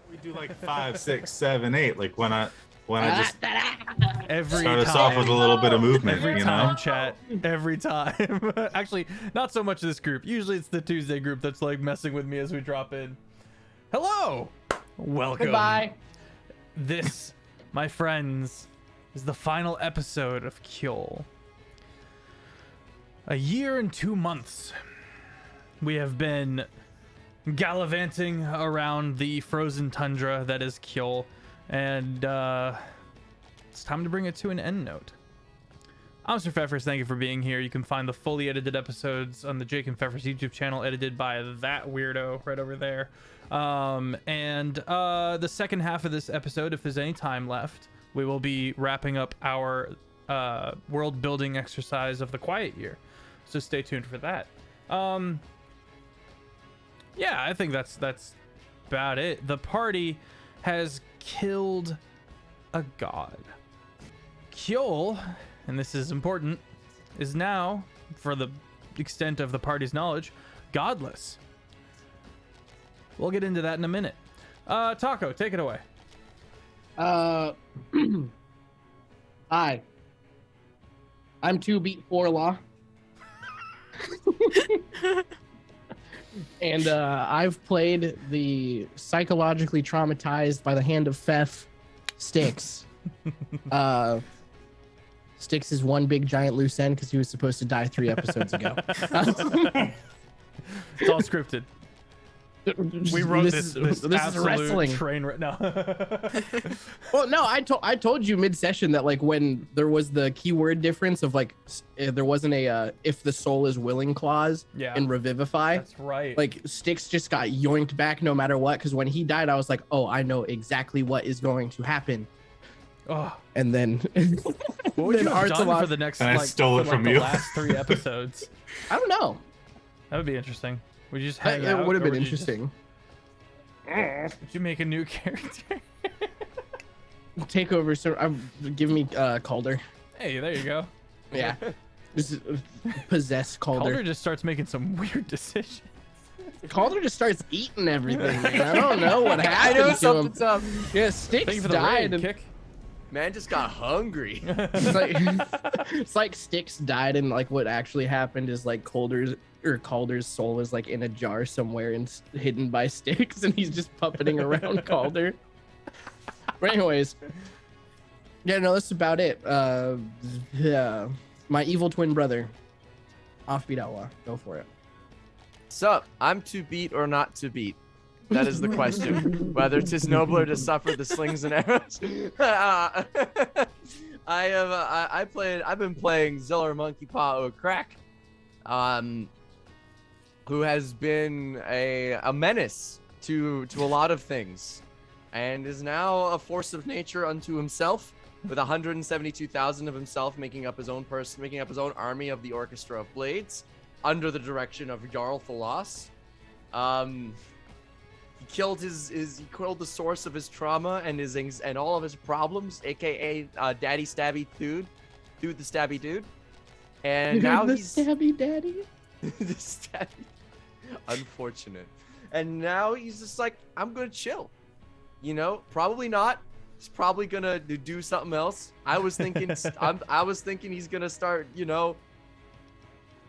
We do like 5, 6, 7, 8. Like when I just Every start us time. off with a little bit of movement, Every you time, know? chat. Every time. Actually, not so much this group. Usually it's the Tuesday group that's like messing with me as we drop in. Hello. Welcome. Goodbye. This, my friends, is the final episode of Kjol. A year and 2 months. We have been gallivanting around the frozen tundra that is Kjol, and it's time to bring it to an end note. I'm Sir Feffers. Thank you for being here. You can find the fully edited episodes on the Jake and Feffers YouTube channel, edited by that weirdo right over there. And the second half of this episode, if there's any time left, we will be wrapping up our world building exercise of the Quiet Year. So stay tuned for that. Yeah, I think that's about it. The party has killed a god. Kjol, and this is important, is now, for the extent of the party's knowledge, godless. We'll get into that in a minute. Taco, take it away. Hi. I'm 2-beat 4 law. And I've played the psychologically traumatized by the hand of Feff Styx. Styx is one big giant loose end because he was supposed to die 3 episodes ago. It's all scripted. We wrote this is absolute wrestling train right now. Well, no, I told you mid-session that like when there was the keyword difference of like there wasn't a if the soul is willing clause in Revivify. That's right. Like Styx just got yoinked back no matter what, because when he died, I was like, oh, I know exactly what is going to happen. Oh. And then what would you have done for the next and I like, stole it for, from like, you. the last 3 episodes? I don't know. That would be interesting. Would you just hang out? It would have been or would you interesting. Would you make a new character? Take over, so give me Calder. Hey, there you go. Yeah. Just possess Calder. Calder just starts making some weird decisions. Calder just starts eating everything, man. I don't know what happened. I know to something's him. up. Yeah, Thank Styx you for the died. raid, And kick. Man just got hungry. it's like Styx died, and like what actually happened is like Calder's soul is like in a jar somewhere and hidden by Styx, and he's just puppeting around Calder. But anyways, yeah, no, that's about it. Yeah, my evil twin brother, Offbeat Outlaw, go for it. Sup? I'm to beat or not to beat? That is the question. Whether 'tis nobler to suffer the slings and arrows. I've been playing Ziller Monkey Paw O'Crack, who has been a menace to a lot of things, and is now a force of nature unto himself, with 172,000 of himself making up his own army of the Orchestra of Blades, under the direction of Jarl Thalos. He killed the source of his trauma and all of his problems, aka Daddy Stabby Dude the Stabby Dude, and now he's Stabby Daddy. the Stabby. Unfortunate. And now he's just like, I'm gonna chill. You know, probably not. He's probably gonna do something else. I was thinking he's gonna start, you know,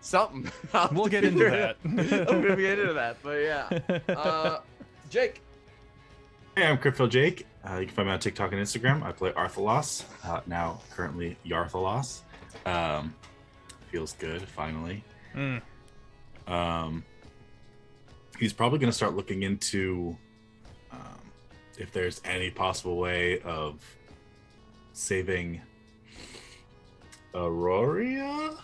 something. We'll get into that. I'm gonna get into that, but yeah. Jake. Hey, I'm Critfail Jake. You can find me on TikTok and Instagram. I play Arthalos, now currently Yarthalos. Feels good, finally. He's probably going to start looking into if there's any possible way of saving Aurora?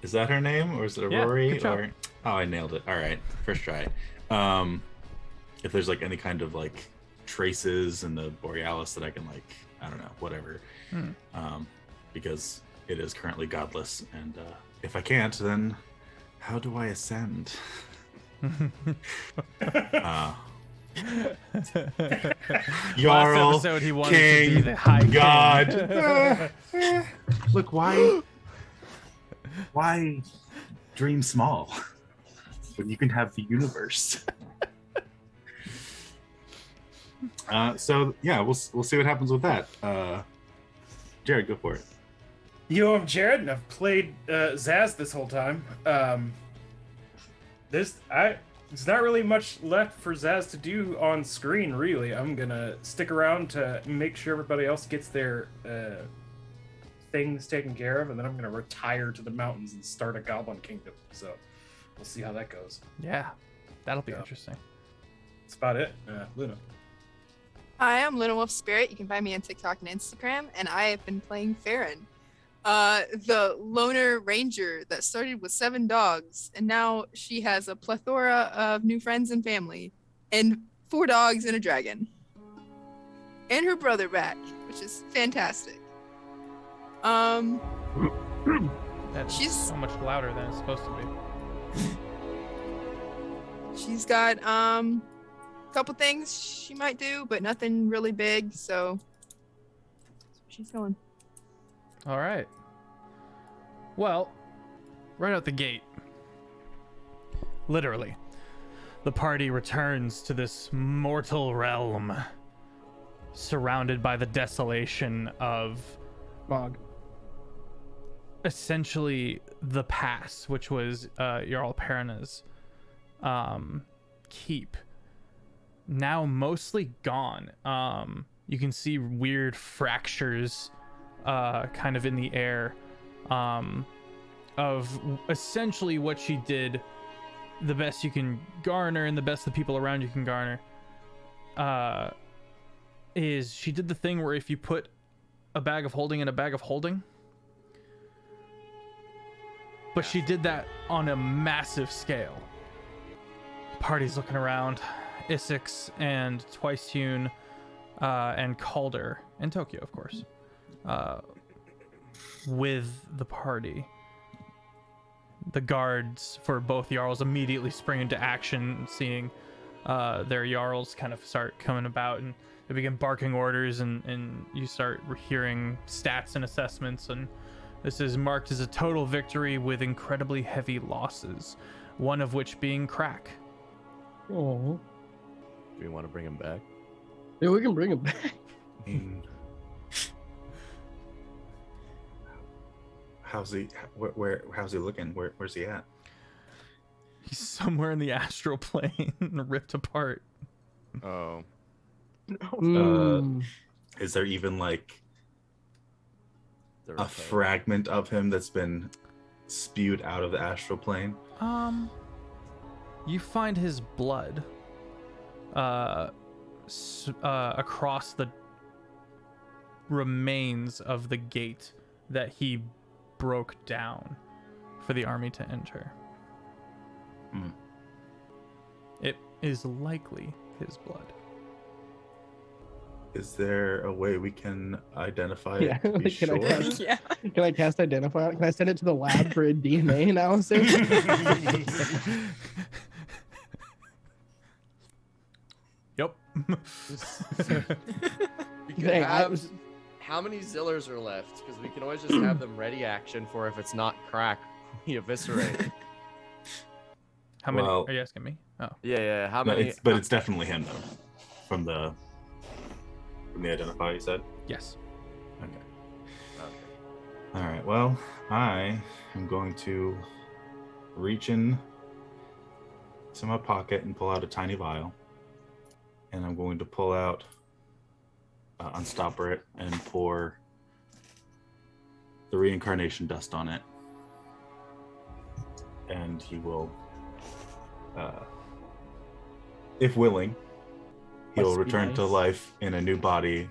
Is that her name, or is it Aurora? Yeah, good job. Oh, I nailed it. All right, first try. If there's like any kind of like traces in the Borealis that I can like, I don't know, whatever. Because it is currently godless, and if I can't, then how do I ascend? Jarl, episode he wanted King, to be the High God. Look, why dream small when you can have the universe? So yeah, we'll see what happens with that. Jared, go for it. Yo, I'm Jared, and I've played Zaz this whole time. There's not really much left for Zaz to do on screen, really. I'm gonna stick around to make sure everybody else gets their things taken care of, and then I'm gonna retire to the mountains and start a Goblin Kingdom. So we'll see how that goes. Yeah, that'll be interesting. That's about it. Luna. Hi, I'm Luna Wolf Spirit. You can find me on TikTok and Instagram, and I have been playing Farron, the loner ranger that started with 7 dogs, and now she has a plethora of new friends and family, and 4 dogs and a dragon, and her brother back, which is fantastic. That's She's- so much louder than it's supposed to be. She's got a couple things she might do, but nothing really big, so she's going. All right. Well, right out the gate, literally, the party returns to this mortal realm, surrounded by the desolation of Mog. essentially the pass, which was Jarl Perina's keep, now mostly gone. You can see weird fractures kind of in the air of essentially what she did, the best you can garner and the best the people around you can garner, is she did the thing where if you put a bag of holding in a bag of holding, but she did that on a massive scale. Party's looking around. Isix and Twice Hewn and Calder and Tokyo, of course, with the party. The guards for both Jarls immediately spring into action, seeing their Jarls kind of start coming about, and they begin barking orders, and you start hearing stats and assessments, and this is marked as a total victory with incredibly heavy losses, one of which being Crack. Oh. Do we want to bring him back? Yeah, we can bring him back. I mean, how's he? How's he looking? Where's he at? He's somewhere in the astral plane, ripped apart. Oh. Is there even like They're a okay. fragment of him that's been spewed out of the astral plane? You find his blood across the remains of the gate that he broke down for the army to enter. It is likely his blood. Is there a way we can identify Yeah, it? To be like, can I sure? test? Yeah. Can I cast Identify? Can I send it to the lab for a DNA analysis? Yep. We could Dang, I have- was- How many Zillers are left? Because we can always just have them ready action for if it's not Crack, we eviscerate. How many Well- are you asking me? Oh. Yeah. How No, many? but it's definitely him though. From the identify you said. Yes. Okay. Okay. All right. Well, I am going to reach in to my pocket and pull out a tiny vial, and I'm going to pull out Unstopper it and pour the reincarnation dust on it, and he will, if willing, he'll Must be return to nice. life in a new body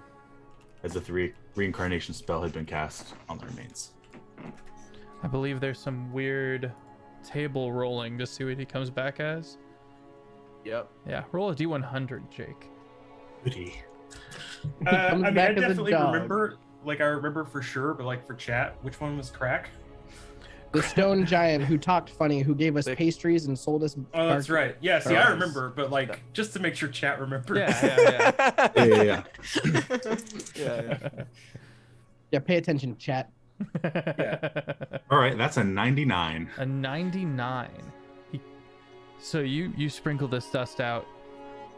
as if the reincarnation spell had been cast on the remains. I believe there's some weird table rolling to see what he comes back as. Yep. Yeah, roll a d100, Jake. Goody. I comes mean, back I as a definitely dog. remember, like, I remember for sure, but like for chat, which one was Crack? The stone giant who talked funny, who gave us Sick. pastries and sold us. Oh, that's dark- right. Yeah, see, I Stars. remember, but like, just to make sure chat remembers. Yeah. Yeah. Yeah. Yeah, pay attention, chat. All right, that's a 99. A 99. So you sprinkle this dust out,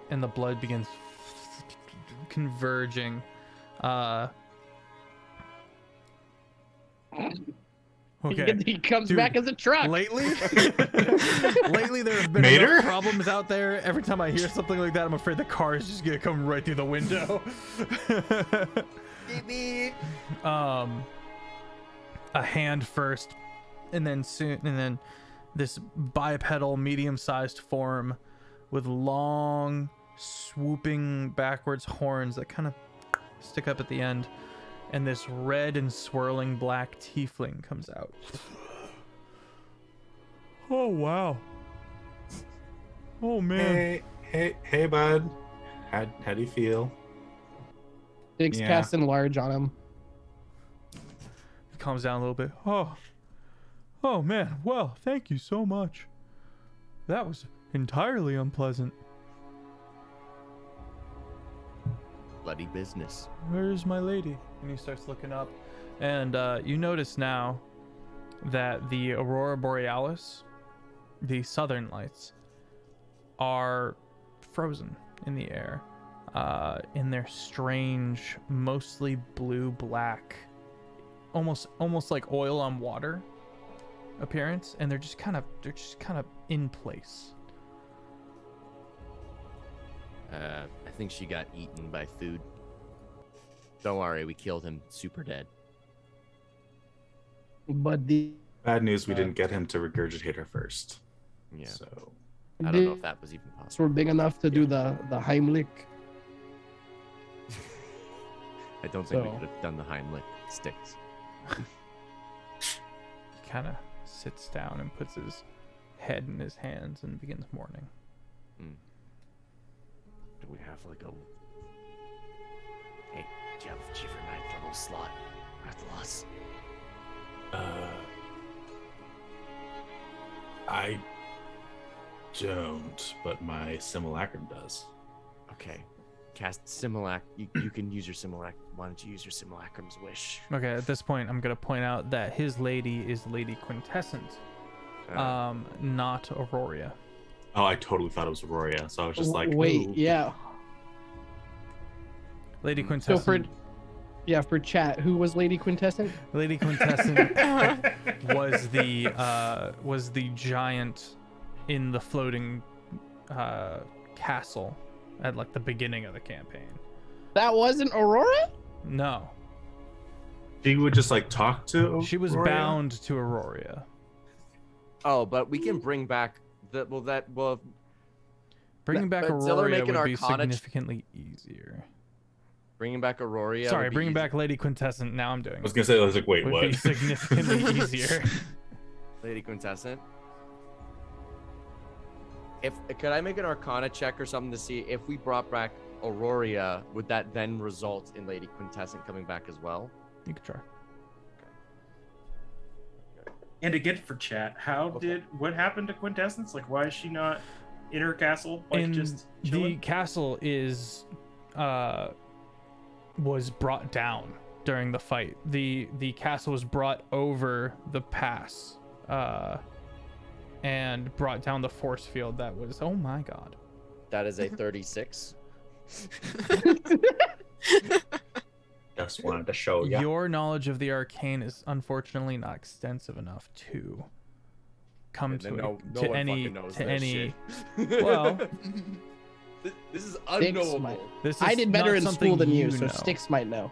and the blood begins converging. Okay. He comes Dude, back as a truck. Lately, lately there have been Mater? enough problems out there. Every time I hear something like that, I'm afraid the car is just gonna come right through the window. Beep, beep. A hand first, and then this bipedal, medium-sized form with long, swooping backwards horns that kind of stick up at the end. And this red and swirling black tiefling comes out. Oh, wow. Oh, man. Hey, bud. How do you feel? Sticks Yeah. cast enlarge on him. He calms down a little bit. Oh, man. Well, thank you so much. That was entirely unpleasant. Bloody business. Where's my lady? And he starts looking up. And you notice now that the Aurora Borealis, the southern lights, are frozen in the air. In their strange, mostly blue-black, almost like oil on water appearance, and they're just kind of in place. I think she got eaten by food. Don't worry, we killed him super dead. But the Bad news, we didn't get him to regurgitate her first. Yeah. So I don't know if that was even possible. were big enough to do the Heimlich. I don't think we So- could have done the Heimlich sticks. He kind of sits down and puts his head in his hands and begins mourning. Do we have like a... Hey, do you have a night level slot at loss? I don't, but my simulacrum does. Okay. Cast Simulac. You can use your Simulac. Why don't you use your Simulacrum's wish? Okay, at this point, I'm going to point out that his lady is Lady Quintessence, not Aurora. Oh, I totally thought it was Aurora, so I was just like, wait, ooh. yeah. Lady So Quintessence. for chat, who was Lady Quintessence? Lady Quintessence was the giant in the floating castle at like the beginning of the campaign. That wasn't Aurora? No, She would just like talk to. she was Aurora? bound to Aurora. Oh, but we can bring back the... Bringing back but Zilla Aurora make an would be Arcana significantly easier. Bringing back Aurora... Sorry, would be bringing easy. back Lady Quintessence. Now I'm doing I was it. gonna say, I was like, wait, Would what? be significantly easier. Lady Quintessence. Could I make an Arcana check or something to see if we brought back Aurora, would that then result in Lady Quintessence coming back as well? You could try. And again for chat, what happened to Quintessence? Like, why is she not in her castle? Like, And just the chilling? castle was brought down during the fight. The castle was brought over the pass and brought down the force field that was, oh my god. That is a 36. Just wanted to show you. Your knowledge of the arcane is unfortunately not extensive enough to come And to then it- no to one any fucking knows to that any shit. well, This is Sticks unknowable. might- this is I did better not in something school than you, so know. Sticks might know.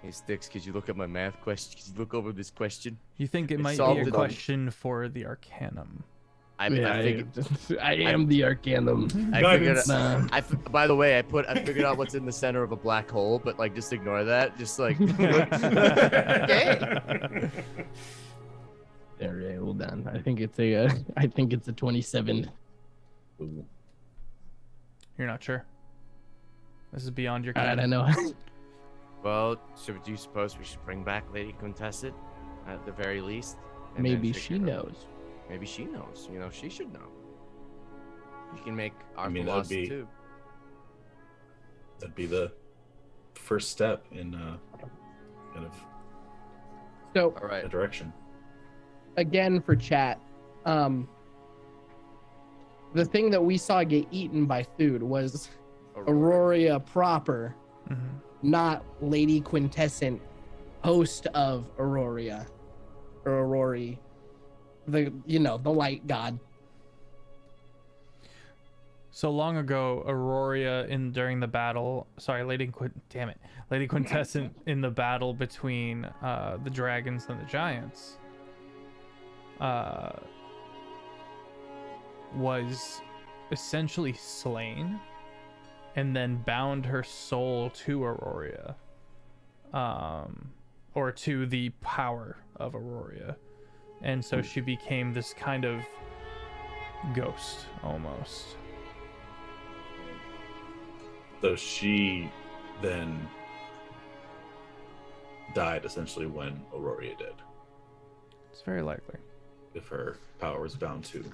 Hey Sticks, could you look at my math question? Could you look over this question? You think it I might be solved a it on- question for the arcanum. I Yeah, figured. I am the Arcanum. I figured. Nah. By the way, I figured out what's in the center of a black hole, but like just ignore that. Just like. Okay. All right, hold on. I think it's a 27. Ooh. You're not sure. This is beyond your I canon. don't know. Well, do you suppose we should bring back Lady Contested at the very least? And then Maybe figure she out- knows. Maybe she knows. You know, she should know. You can make our I mean, that'd philosophy be- too. That'd be the first step in kind of So All right. a direction. again for chat, the thing that we saw get eaten by food was Aurora proper, Mhm. not Lady Quintessent, host of Aurora, or Aurori, the light god. So long ago, Aurora during the battle. Sorry, Lady Quintessent in the battle between the dragons and the giants. Was essentially slain, and then bound her soul to Aurora, or to the power of Aurora, and so she became this kind of ghost almost. So she then died essentially when Aurora did, It's very likely. if her power was bound to.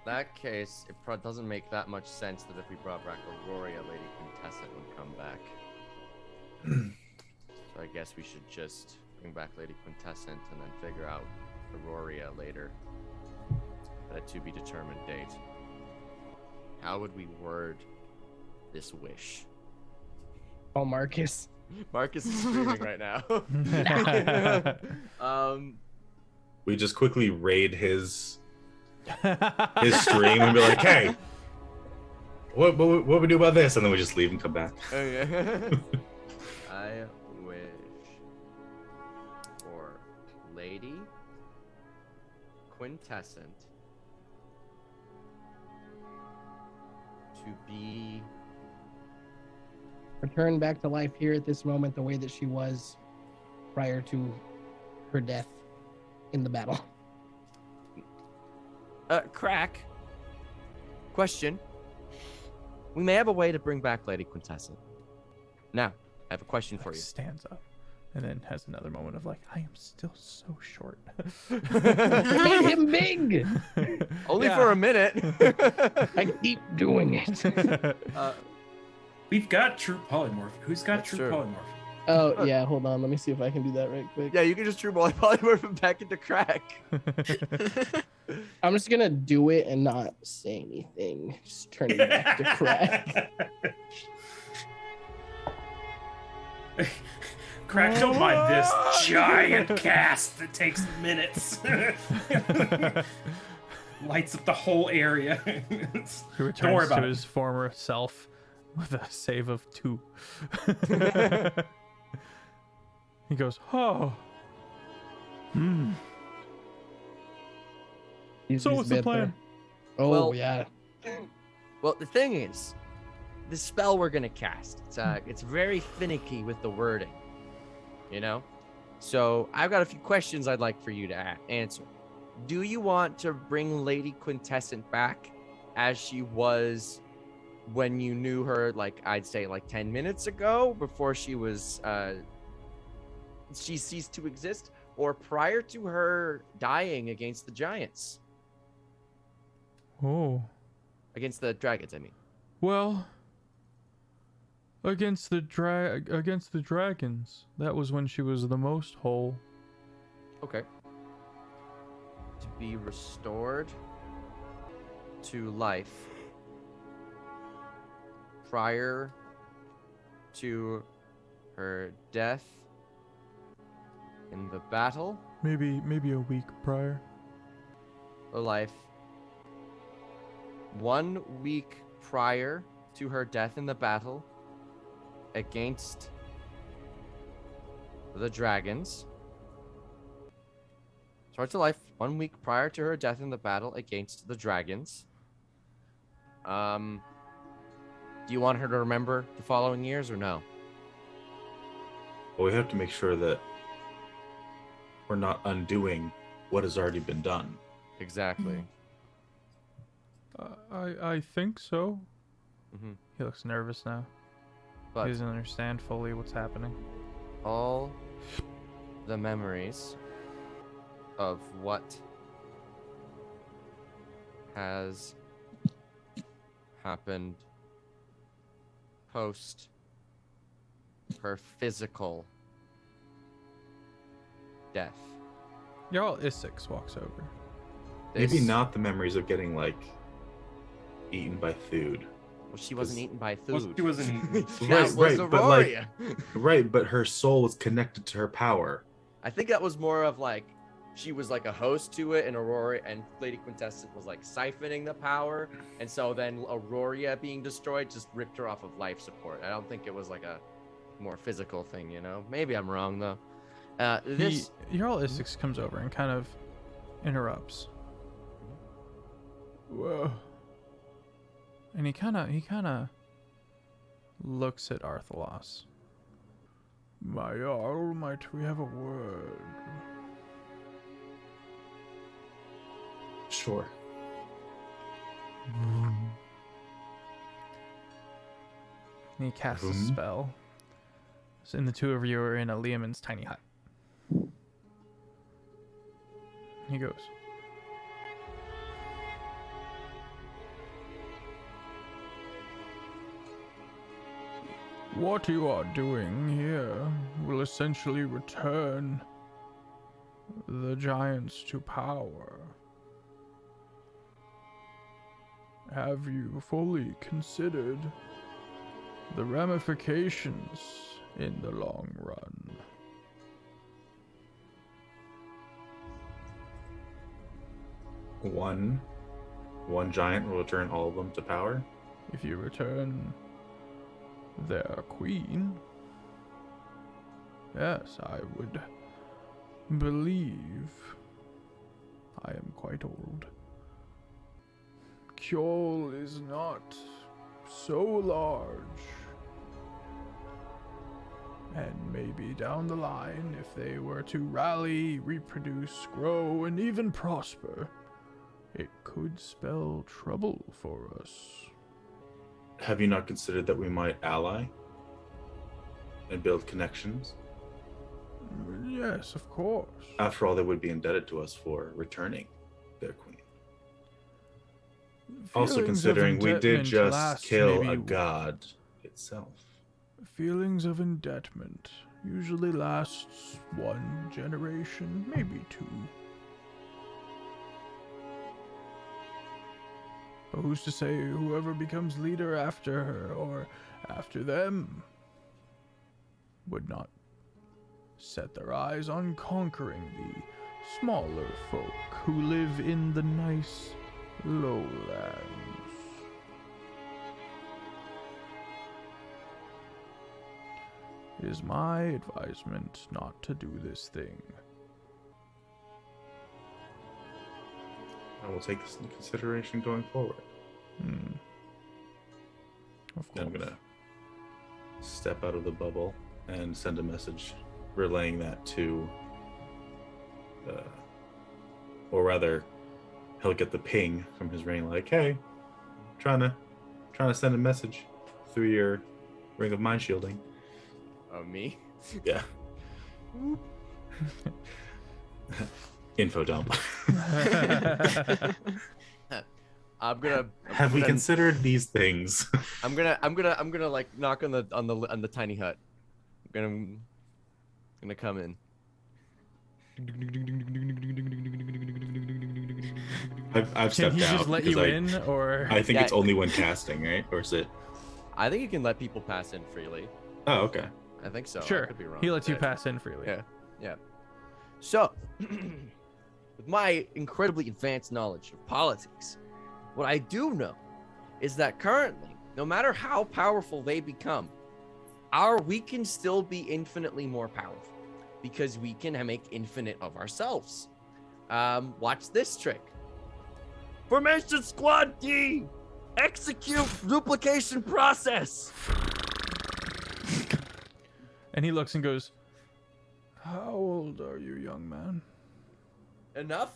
That case, it doesn't make that much sense that if we brought back Aurora, Lady Quintessent would come back. So I guess we should just bring back Lady Quintessent and then figure out Aurora later at a to-be-determined date. How would we word this wish? Oh, Marcus. Marcus is screaming right now. We just quickly raid his stream and be like, "Hey, what we do about this?" And then we just leave and come back. Oh, yeah. I wish for Lady Quintessent to be Return back to life here at this moment the way that she was prior to her death in the battle. Crack. Question. We may have a way to bring back Lady Quintessent. Now, I have a question for you. Stands up, and then has another moment of like, I am still so short. Made him big. Only Yeah. for a minute. I keep doing it. We've got true polymorph. Who's got That's true true. polymorph? Oh yeah, hold on. Let me see if I can do that right quick. Yeah, you can just true polymorph him back into Crack. I'm just gonna do it and not say anything. Just turn it back to Crack. Crack, don't mind this giant cast that takes minutes. Lights up the whole area. He Don't worry returns about to it. his former self with a save of 2. He goes, oh. So what's the plan? Oh Well- yeah. Well, the thing is, the spell we're gonna cast, it's very finicky with the wording, you know? So I've got a few questions I'd like for you to answer. Do you want to bring Lady Quintessent back as she was when you knew her, like, I'd say like 10 minutes ago, before she was, she ceased to exist, or prior to her dying against the giants? Oh. Against the dragons, I mean. Well, against the dragons, that was when she was the most whole. Okay. To be restored to life prior to her death in the battle, Maybe a week prior. or life 1 week prior to her death in the battle against the dragons. Start to life 1 week prior to her death in the battle against the dragons. Do you want her to remember the following years or no? Well, we have to make sure that we're not undoing what has already been done. Exactly. I think so. Hmm. He looks nervous now. But He doesn't understand fully what's happening. all the memories of what has happened post her physical death. Y'all, Isix walks over. Maybe This- not the memories of getting like eaten by food. Well, she wasn't eaten by Well, food. she wasn't eaten. That was but like, Aurora. right, but her soul was connected to her power. I think that was more of like she was like a host to it, and Aurora and Lady Quintessence was like siphoning the power, and so then Aurora being destroyed just ripped her off of life support. I don't think it was like a more physical thing, you know. Maybe I'm wrong though. Jarl Isix comes over and kind of interrupts. Whoa. And he kind of looks at Arthalos. My Jarl, might we have a word? Sure. And he casts a spell. So, and the two of you are in a Liamon's tiny hut. He goes. What you are doing here will essentially return the giants to power. Have you fully considered the ramifications in the long run? One giant will return all of them to power. If you return their queen, yes, I would believe. I am quite old. Kjol is not so large. And maybe down the line, if they were to rally, reproduce, grow, and even prosper, it could spell trouble for us. Have you not considered that we might ally and build connections? Yes, of course. After all, they would be indebted to us for returning their queen. Also Feelings of considering we did indebtedment just last kill a maybe- god itself. Feelings of indebtment usually lasts one generation, maybe two. But who's to say whoever becomes leader after her or after them would not set their eyes on conquering the smaller folk who live in the nice lowlands? It is my advisement not to do this thing. I will take this into consideration going forward. Of course. I'm gonna step out of the bubble and send a message relaying that to, or rather, he'll get the ping from his ring, like, "Hey, trying to send a message through your ring of mind shielding." Me? Yeah. Info dump. Have we considered these things? I'm gonna like knock on the tiny hut. I'm gonna come in. I've stepped Can he out just let because you in, or I think Yeah. it's only when casting, right? Or is it? I think you can let people pass in freely. Oh, okay. I think so. I sure, could be wrong. he lets you Yeah. pass in freely. Yeah. So, with my incredibly advanced knowledge of politics, what I do know is that currently, no matter how powerful they become, we can still be infinitely more powerful because we can make infinite of ourselves. Watch this trick. Formation Squad D! Execute duplication process! And he looks and goes, "How old are you, young man?" Enough?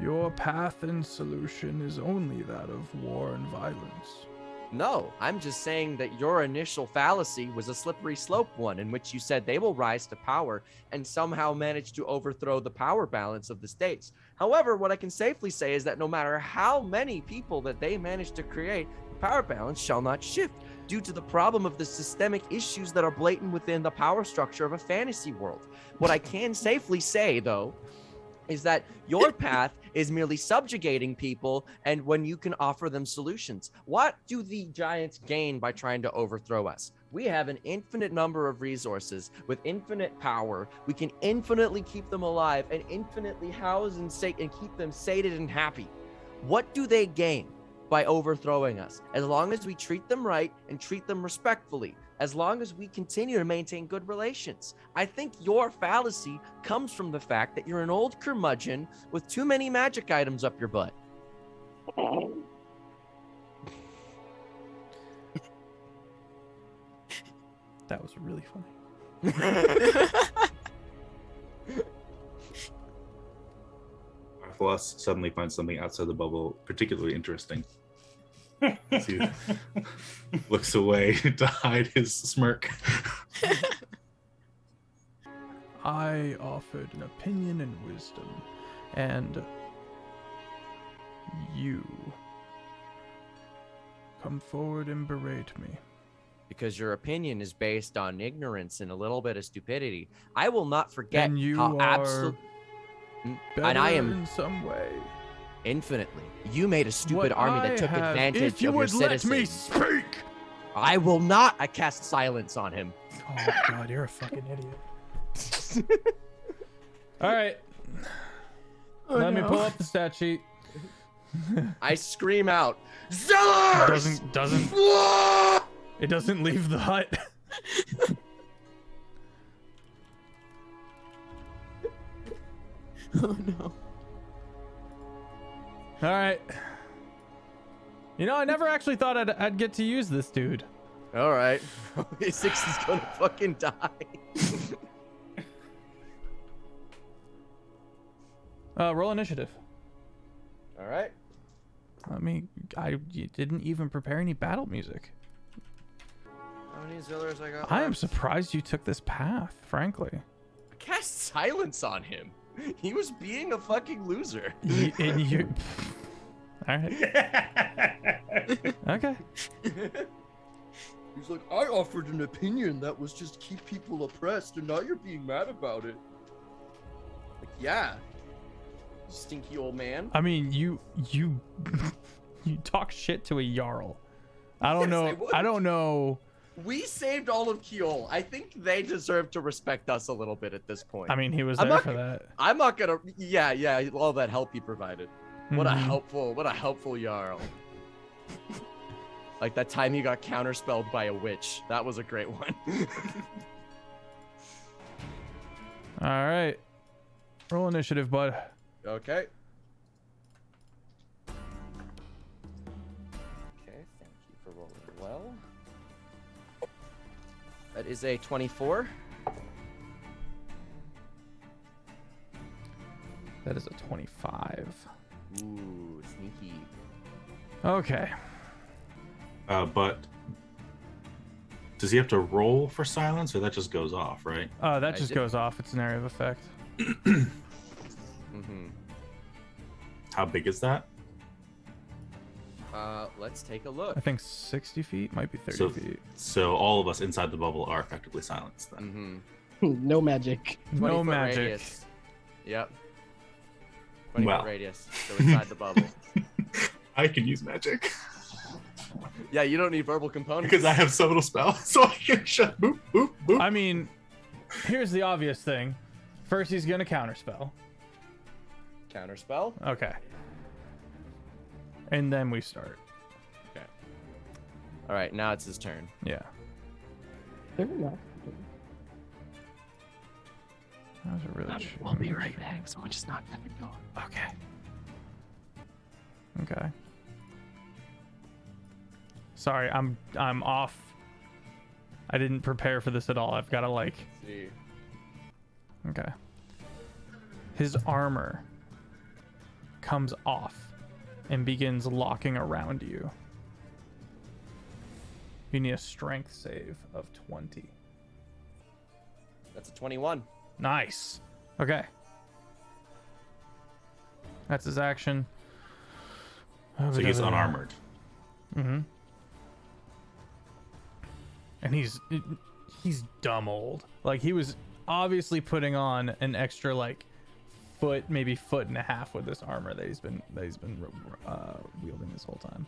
Your path and solution is only that of war and violence. No, I'm just saying that your initial fallacy was a slippery slope one in which you said they will rise to power and somehow manage to overthrow the power balance of the states. However, what I can safely say is that no matter how many people that they manage to create, the power balance shall not shift due to the problem of the systemic issues that are blatant within the power structure of a fantasy world. What I can safely say, though, is that your path is merely subjugating people, and when you can offer them solutions. What do the giants gain by trying to overthrow us? We have an infinite number of resources with infinite power. We can infinitely keep them alive and infinitely house and keep them sated and happy. What do they gain by overthrowing us? As long as we treat them right and treat them respectfully, as long as we continue to maintain good relations. I think your fallacy comes from the fact that you're an old curmudgeon with too many magic items up your butt. That was really funny. Floss suddenly finds something outside the bubble particularly interesting. He looks away to hide his smirk. I offered an opinion and wisdom, and you come forward and berate me. Because your opinion is based on ignorance and a little bit of stupidity. I will not forget And you how are absolute. better And I am in some way. infinitely. You made a stupid What army I that took have- advantage if you of your would let me citizens. speak. I will not. I cast silence on him. Oh God, you're a fucking idiot. All right, let me pull up the stat sheet. I scream out, Zellers! It doesn't leave the hut. Oh no. All right. You know, I never actually thought I'd get to use this dude. All right. Six is gonna fucking die. Roll initiative. All right. You didn't even prepare any battle music. How many Zellers I got? I am left? surprised you took this path, frankly. I cast silence on him. He was being a fucking loser. And you. All right. Okay. He's like, I offered an opinion that was just keep people oppressed, and now you're being mad about it. Like, yeah. You stinky old man. I mean, you talk shit to a Jarl. I don't Yes, know. I I don't know. We saved all of Kjol. I think they deserve to respect us a little bit at this point. I mean, he was I'm there not- for that. I'm not gonna. Yeah. All that help he provided. What a Mhm. helpful Jarl. Like that time he got counterspelled by a witch. That was a great one. All right. Roll initiative, bud. Okay. Okay, thank you for rolling well. That is a 24. That is a 25. Ooh, sneaky. Okay. Uh-huh. But does he have to roll for silence, or that just goes off, right? That I just did- goes off. It's an area of effect. Mm-hmm. How big is that? Let's take a look. I think 60 feet, might be 30 So, feet. so all of us inside the bubble are effectively silenced then. Mm-hmm. No magic. 20 No foot magic. Radius. Yep. 20 Wow. foot radius. So inside the bubble. I can use magic Yeah, you don't need verbal components. because I have subtle spell, so I can shut boop boop boop. I mean, here's the obvious thing. First, he's gonna counterspell. Counterspell. Okay. And then we start. All right, now it's his turn. Yeah. Fair enough. That was a really. We'll be right back. Someone just knocked at the door. Okay. Okay. Sorry, I'm off. I didn't prepare for this at all. I've got to like. See. Okay. His armor comes off and begins locking around you. You need a strength save of 20. That's a 21. Nice. Okay. That's his action. So he's unarmored. Mm-hmm. And he's dumb old. Like, he was obviously putting on an extra like foot, maybe foot and a half with this armor that he's been wielding this whole time.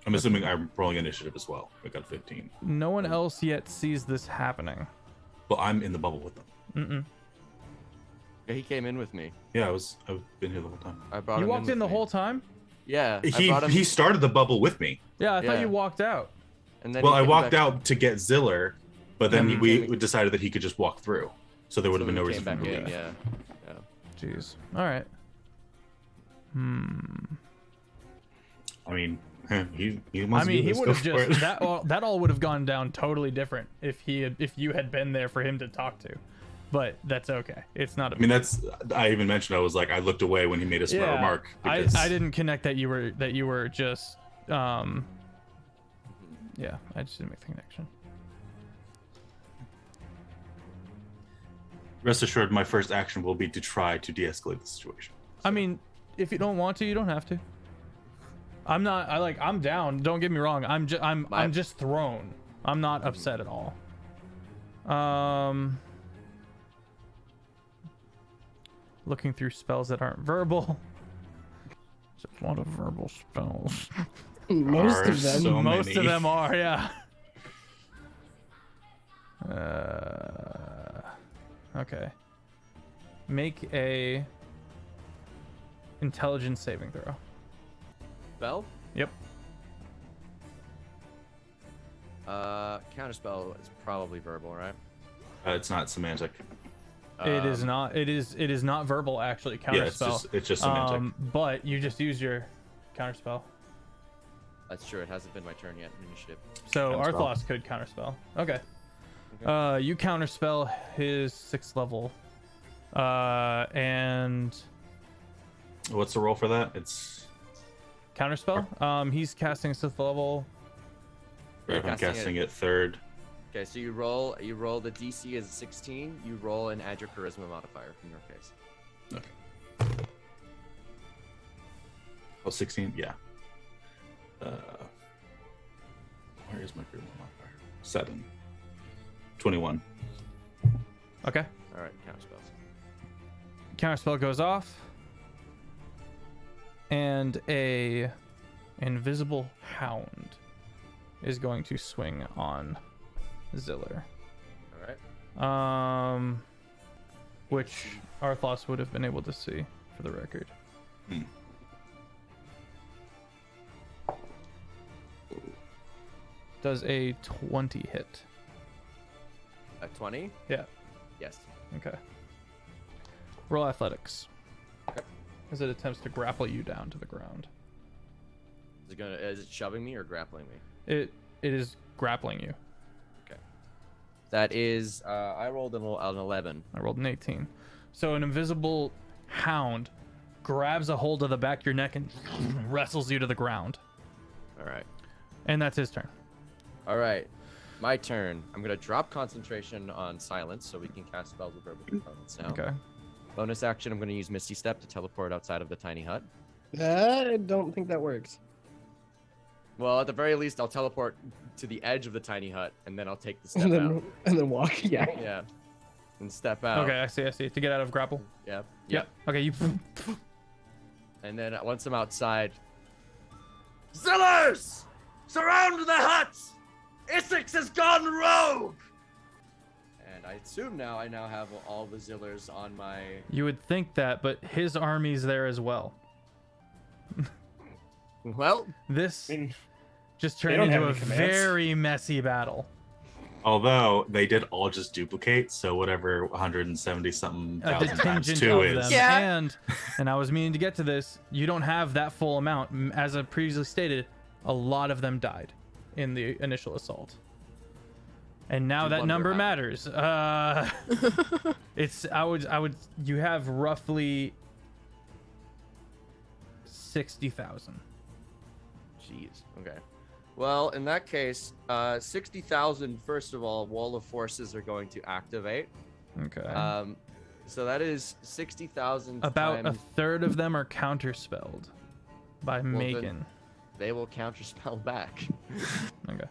I'm assuming I'm rolling initiative as well. I got 15. No one else yet sees this happening. Well, I'm in the bubble with them. Mm-mm. Yeah, he came in with me. Yeah, I've been here the whole time. I brought You him walked in with the me. whole time? Yeah, I brought him. He started the bubble with me. Yeah, I thought Yeah. you walked out. And then Well, he I came walked back- out to get Ziller, but then And we came- decided that he could just walk through. So there would have so been no he reason came for me back to in. leave. Yeah. Jeez. All right. I mean, he I wants mean, to do he this, would go have for just it. that all would have gone down totally different if you had been there for him to talk to. But that's okay. It's not. I mean, I even mentioned I was like, I looked away when he made a smart remark. Because I didn't connect that you were just yeah, I just didn't make the connection. Rest assured, my first action will be to try to de-escalate the situation. I mean, if you don't want to, you don't have to. I'm down. Don't get me wrong. I'm just thrown. I'm not upset at all. Looking through spells that aren't verbal. There's a lot of verbal spells. Most Are of them. so Most many. of them are, yeah. Okay. Make a intelligence saving throw. Spell? Yep. Counterspell is probably verbal, right? It's not semantic. It is not. It is not verbal actually. Yeah, Counterspell. it's just semantic. But you just use your counterspell. That's true. It hasn't been my turn yet in initiative. So Counterspell. Arthlos could counterspell. Okay. You counterspell his 6th level. And What's the roll for that? It's counterspell. He's casting 6th level. You're I'm casting casting it third. Okay, so you roll the DC as 16. You roll and add your charisma modifier in your case. Okay. Oh, 16? Yeah. Where is my charisma modifier? 7. 21. Okay. All right, counterspells. Counterspell goes off. And a invisible hound is going to swing on Ziller. All right. Which Arthlos would have been able to see for the record. Does a 20 hit? A 20? Yeah. Yes. Okay. Roll athletics. Okay. As it attempts to grapple you down to the ground. Is it shoving me or grappling me? It is grappling you. That is, I rolled an 11. I rolled an 18. So an invisible hound grabs a hold of the back of your neck and wrestles you to the ground. All right. And that's his turn. All right. My turn. I'm going to drop concentration on silence so we can cast spells with verbal components now. Okay. Bonus action, I'm going to use Misty Step to teleport outside of the tiny hut. I don't think that works. Well, at the very least, I'll teleport to the edge of the tiny hut, and then I'll take the step And then, out. and then walk. Yeah. Yeah. And step out. Okay, I see. To get out of grapple. Yep. Yep. Okay, you. And then once I'm outside, Zillers! Surround the hut! Essex has gone rogue! And I assume now I have all the Zillers on my... You would think that, but his army's there as well. Well, This I mean, just they turned don't into have a any commands. very messy battle. Although they did all just duplicate, so whatever 170 something A thousand times contingent 2 of is. them. Yeah. And I was meaning to get to this. You don't have that full amount. As I previously stated, a lot of them died in the initial assault. And now that number matters. You have roughly 60,000. jeez. Okay. Well, in that case, 60,000, first of all, Wall of Forces are going to activate. Okay. So that is 60,000 About a times... third of them are counterspelled by then- Megan. They will counterspell back. Okay.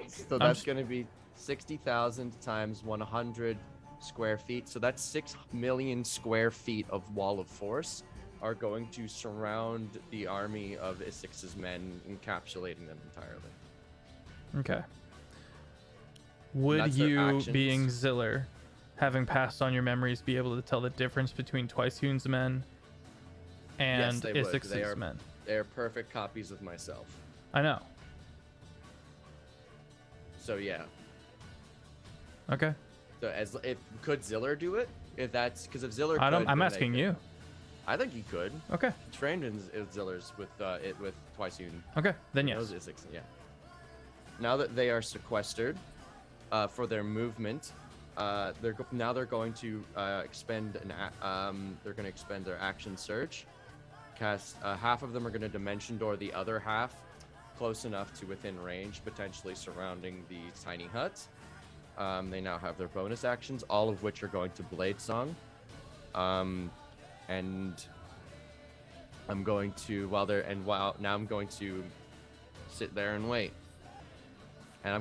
So that's going to be 60,000 times 100. square feet. So that's 6 million square feet of wall of force are going to surround the army of Isix's men, encapsulating them entirely. Okay. Would That's their you, actions. being Ziller, having passed on your memories, be able to tell the difference between Twicehoon's men and Yes, they would. Isix's men? They're perfect copies of myself. I know. So yeah. Okay. So if could Ziller do it? If that's because if Ziller, I don't. could, I'm then they asking could. you. I think he could. Okay. He trained in Ziller's with Twicehoon. Okay. Then He yes. knows Isix, yeah. Now that they are sequestered for their movement, they're going to expend they're going to expend their action surge. Cast half of them are going to dimension door the other half close enough to within range, potentially surrounding the tiny hut. They now have their bonus actions, all of which are going to Blade Song. And I'm going to now I'm going to sit there and wait. And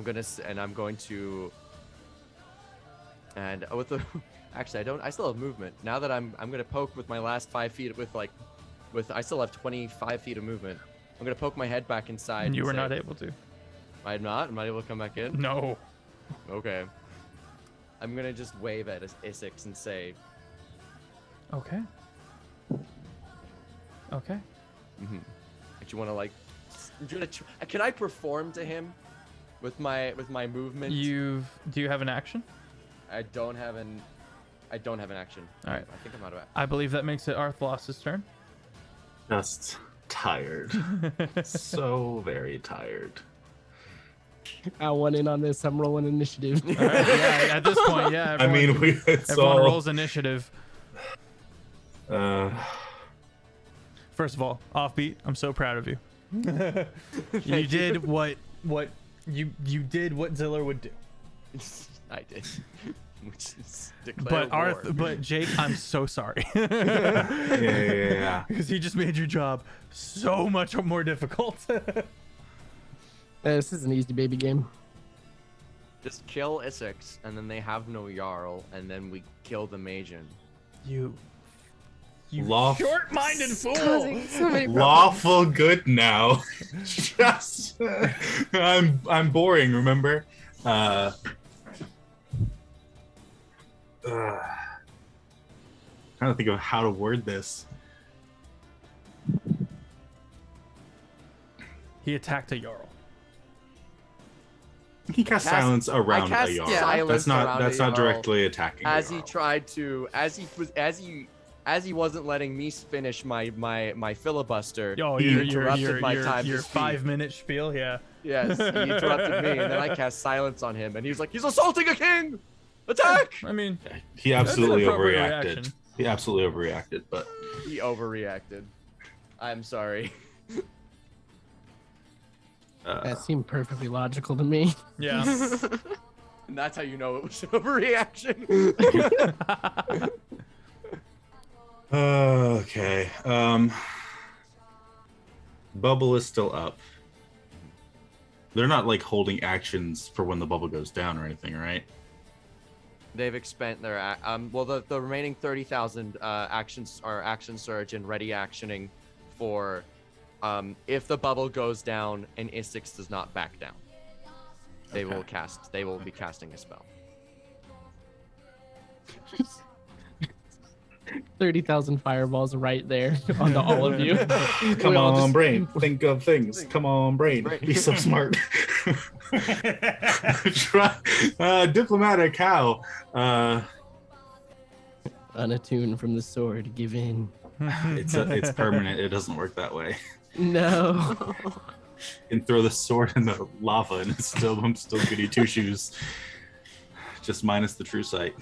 with the actually I still have movement. Now that I'm gonna poke with my last 5 feet I still have 25 feet of movement. I'm gonna poke my head back inside. And you were say, not able to. I'm not able to come back in? No. Okay. I'm gonna just wave at Isix and say, Okay. Okay. mm-hmm. Do you wanna can I perform to him with my movement? Do you have an action? I don't have an action. All right. I think I'm out of I believe that makes it Arthlos' turn. Just tired. So very tired. I want in on this. I'm rolling initiative. All right, yeah, at this point, yeah. I mean, it's everyone all. rolls initiative. Uh, First of all, Offbeat, I'm so proud of you. You did what you did what Ziller would do. I did. Which is declare war. But Jake, I'm so sorry. yeah. Because he just made your job so much more difficult. This is an easy baby game. Just kill Isix, and then they have no Jarl, and then we kill the Magian. You Short-minded fool. Causing so many problems. Lawful good now. Just I'm boring, remember? Trying to think of how to word this. He attacked a Jarl. He cast silence around a Jarl. Silence That's not around a directly attacking. As a he Jarl. tried to, as he wasn't letting me finish my filibuster. Oh, he your interrupted my time to speak. 5-minute spiel, yeah. Yes, he interrupted me, and then I cast silence on him, and he was like, "He's assaulting a king! Attack!" I mean, He absolutely That's an appropriate overreacted. reaction. He absolutely overreacted, but He overreacted. I'm sorry. That seemed perfectly logical to me. yeah. And that's how you know it was an overreaction. okay. Bubble is still up. They're not like holding actions for when the bubble goes down or anything, right? They've expended their the remaining 30,000 actions are action surge and ready actioning for if the bubble goes down and Isix does not back down. They will be casting a spell. 30,000 fireballs right there onto all of you. Come We all on, just- brain. Think of things. Come on, brain. Be so smart. Try, diplomatic how? Unattuned from the sword, give in. It's permanent. It doesn't work that way. No. You can throw the sword in the lava and I'm still goody two shoes. Just minus the true sight.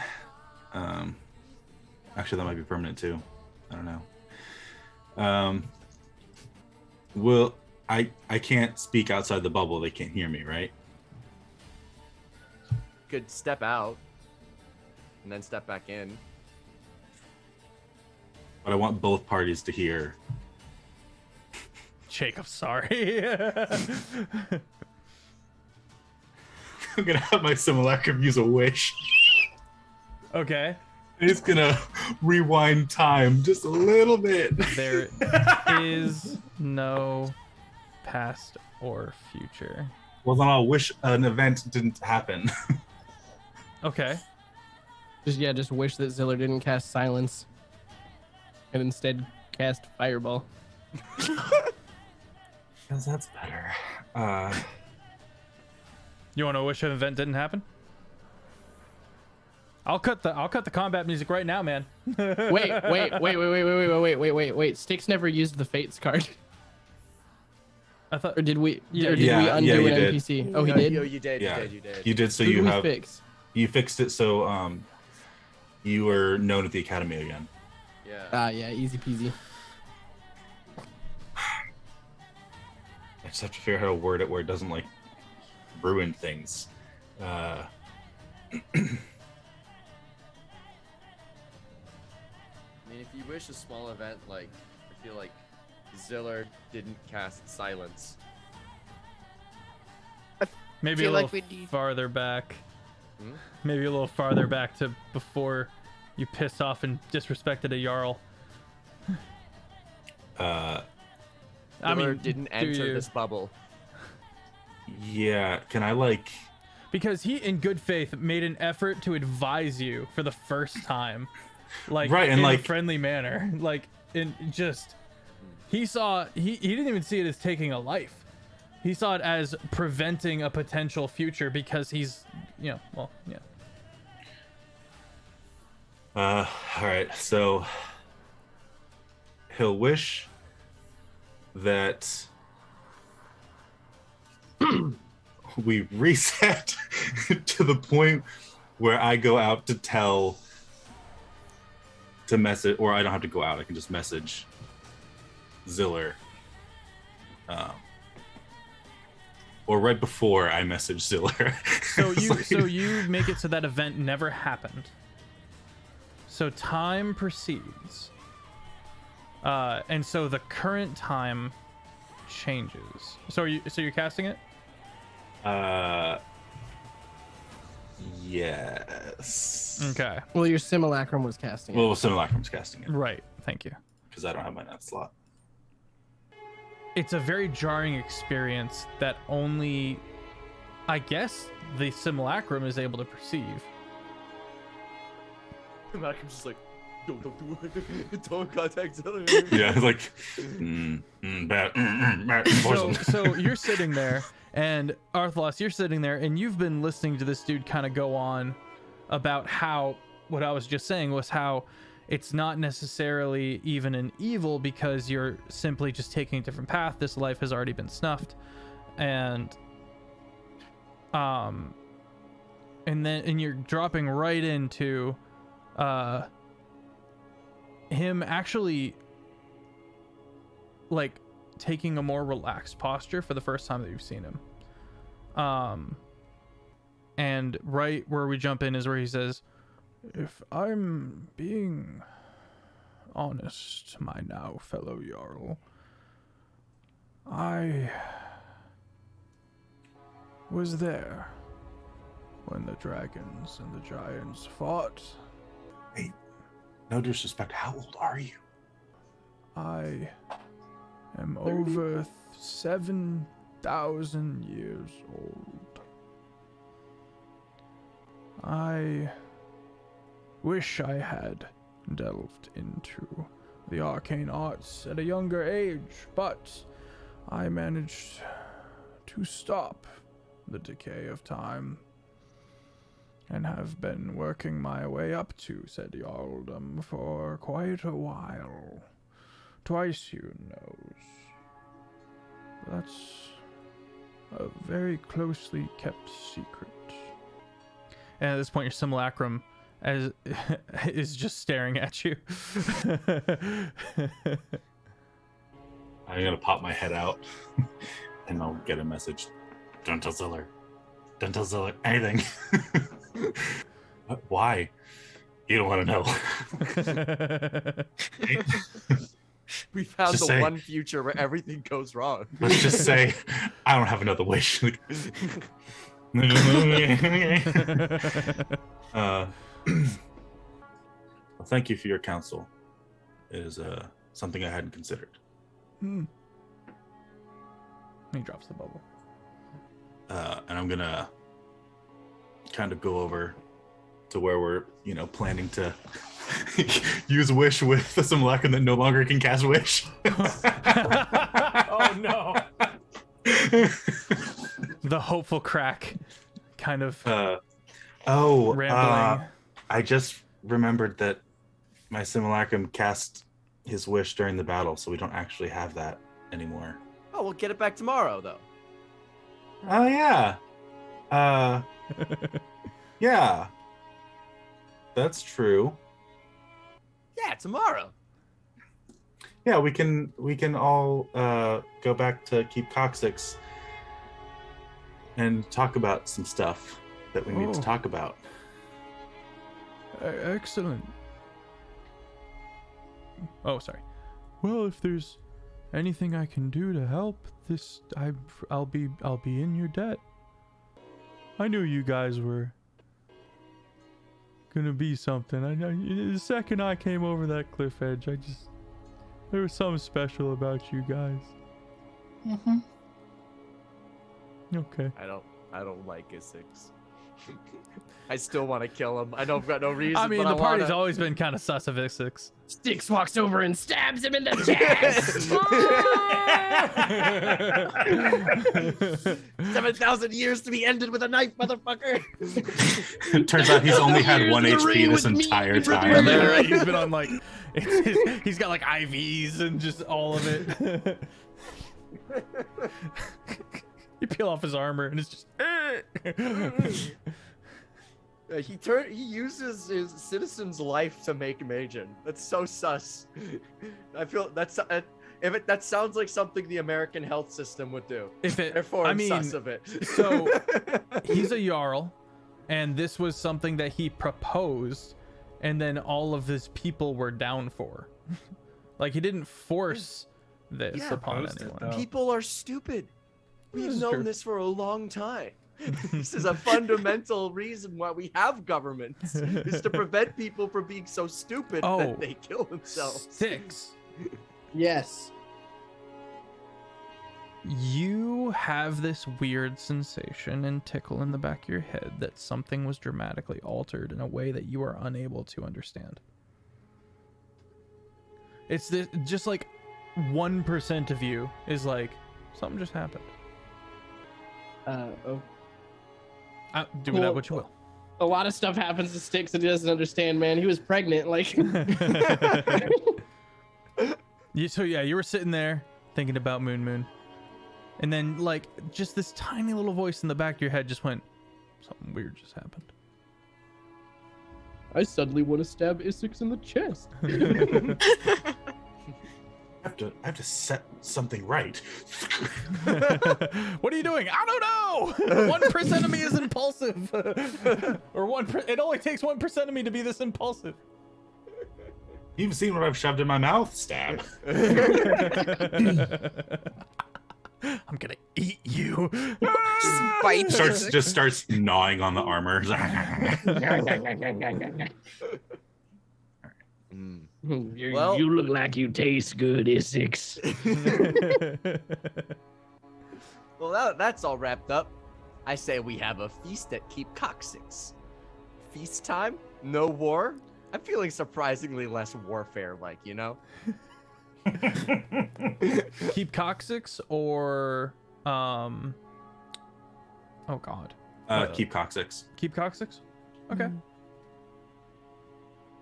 Actually, that might be permanent too. I don't know. Well, I can't speak outside the bubble. They can't hear me, right? Could step out and then step back in. But I want both parties to hear. Jake, I'm sorry. I'm gonna have my simulacrum use a wish. Okay. He's gonna rewind time just a little bit. There is no past or future. Well, then I'll wish an event didn't happen. Okay. Just wish that Ziller didn't cast silence, and instead cast fireball. Because that's better. You want to wish an event didn't happen? I'll cut the combat music right now, man. Wait. Styx never used the Fates card. I thought. Or did we? Yeah, or did we undo you an did. NPC? Oh, he No, did. You did. Yeah. You did. You did, so Who you did we have fix? you fixed it so you were known at the academy again. Yeah. Yeah, easy peasy. I just have to figure out how to word it where it doesn't like ruin things. I mean, if you wish a small event, like, I feel like Ziller didn't cast silence. Maybe a feel little like we need- farther back. Hmm? Maybe a little farther back to before you pissed off and disrespected a Jarl. I Ziller mean, didn't do enter you? this bubble. Yeah, can I like Because he, in good faith, made an effort to advise you for the first time, like Right, and in like- a friendly manner, like in just he saw he didn't even see it as taking a life. He saw it as preventing a potential future because he's well yeah. all right, so he'll wish that we reset to the point where I go out to message, or I don't have to go out, I can just message Ziller. Or right before I message Ziller. So you make it so that event never happened. So time proceeds. And so the current time changes. So you're casting it? Yes. Okay. Well, your simulacrum was casting it. Well, Simulacrum's casting it Right. Thank you. because I don't have my net slot. It's a very jarring experience that only, I guess, the simulacrum is able to perceive. Malcolm's just like, don't do it. Don't contact Ziller. Yeah, it's like, bad, poison. So you're sitting there, and Arthlos, you're sitting there, and you've been listening to this dude kind of go on about how what I was just saying was how it's not necessarily even an evil because you're simply just taking a different path. This life has already been snuffed, and you're dropping right into him actually like taking a more relaxed posture for the first time that you've seen him. And right where we jump in is where he says, "If I'm being honest, my now fellow Jarl, I was there when the dragons and the giants fought. Hey, no disrespect, how old are you? I am over 7,000 years old. I wish I had delved into the arcane arts at a younger age, but I managed to stop the decay of time and have been working my way up to said Jarldom for quite a while. Twice, you knows. That's a very closely kept secret." And at this point, your simulacrum is just staring at you. I'm gonna pop my head out and I'll get a message. Don't tell Ziller. Don't tell Ziller anything. Why? You don't want to know. We found Just the say- one future where everything goes wrong. Let's just say I don't have another wish. Well, thank you for your counsel. It is something I hadn't considered. He drops the bubble. And I'm gonna kind of go over to where we're, planning to use Wish with some luck and then no longer can cast Wish. Oh no. The hopeful crack kind of rambling. I just remembered that my simulacrum cast his wish during the battle, so we don't actually have that anymore. Oh, we'll get it back tomorrow, though. Oh, yeah. Yeah. That's true. Yeah, tomorrow. Yeah, we can all go back to Keep Coccyx and talk about some stuff that we need to talk about. Excellent. Oh, sorry. Well, if there's anything I can do to help, I'll be in your debt. I knew you guys were gonna be something. I know the second I came over that cliff edge, there was something special about you guys. Mm-hmm. Okay. I don't like Essex. I still want to kill him. I know I've got no reason. I mean, but the party's wanna... always been kind of sus of Essex. Styx walks over and stabs him in the chest. 7,000 years to be ended with a knife, motherfucker. It turns out he's only had 1 HP this entire time. He's been on he's got like IVs and just all of it. You peel off his armor and it's just. He uses his citizen's life to make Majin. That's so sus. I feel that sounds like something the American health system would do. Therefore, I'm sus of it. So he's a Jarl, and this was something that he proposed, and then all of his people were down for. Like, he didn't force this upon anyone. People are stupid. We've known true. this for a long time. This is a fundamental reason why we have governments, is to prevent people from being so stupid that they kill themselves. Styx. Yes. You have this weird sensation and tickle in the back of your head that something was dramatically altered in a way that you are unable to understand. It's this, just like 1% of you is like, something just happened. Do with that what you will. A lot of stuff happens to Styx that he doesn't understand, man. He was pregnant, like. You were sitting there thinking about Moon, and then like just this tiny little voice in the back of your head just went, something weird just happened. I suddenly want to stab Essex in the chest. I have to set something right. What are you doing? I don't know. 1% of me is impulsive, or it only takes 1% of me to be this impulsive. You've seen what I've shoved in my mouth? Stab. I'm gonna eat you. Just bite. Starts gnawing on the armor. Well, you look like you taste good, Essex. Well, that's all wrapped up. I say we have a feast at Keep Coccyx. Feast time? No war? I'm feeling surprisingly less warfare-like, you know? Keep Coccyx or oh god. Keep Coccyx. Keep Coccyx? Okay.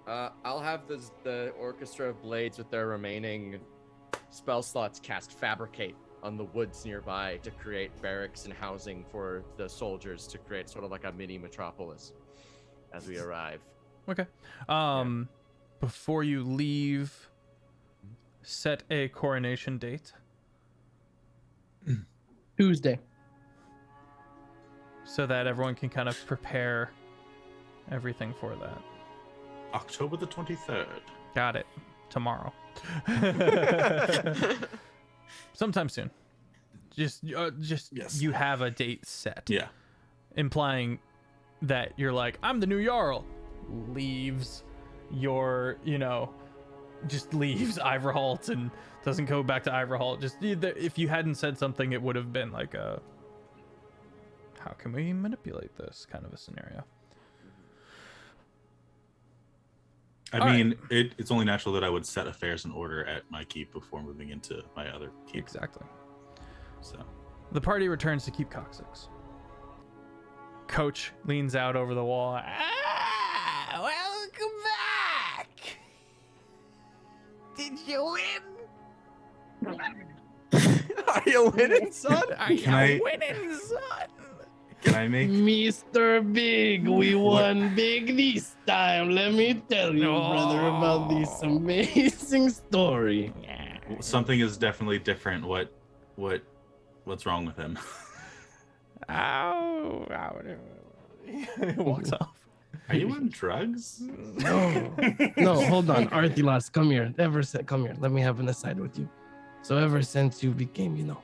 I'll have the Orchestra of Blades with their remaining spell slots cast Fabricate on the woods nearby to create barracks and housing for the soldiers, to create sort of like a mini metropolis as we arrive. Okay. Before you leave, set a coronation date. Tuesday. So that everyone can kind of prepare everything for that. October the 23rd. Got it. Tomorrow. Sometime soon. Just yes. You have a date set. Yeah. Implying that you're like, I'm the new Jarl. Leaves. your, just leaves Iverholt and doesn't go back to Iverholt. Just if you hadn't said something, it would have been like a, how can we manipulate this kind of a scenario. I mean, it's only natural that I would set affairs in order at my keep before moving into my other keep. Exactly. So the party returns to Keep Coccyx. Coach leans out over the wall. Welcome back. Did you win? Are you winning, son? Are you winning, son? Can I make Mr. Big, we won big this time. Let me tell you, brother, about this amazing story. something is definitely different? What's wrong with him? Ow. He walks off. Are you on drugs? No, hold on. Arthilas, come here. Come here. Let me have an aside with you. So ever since you became,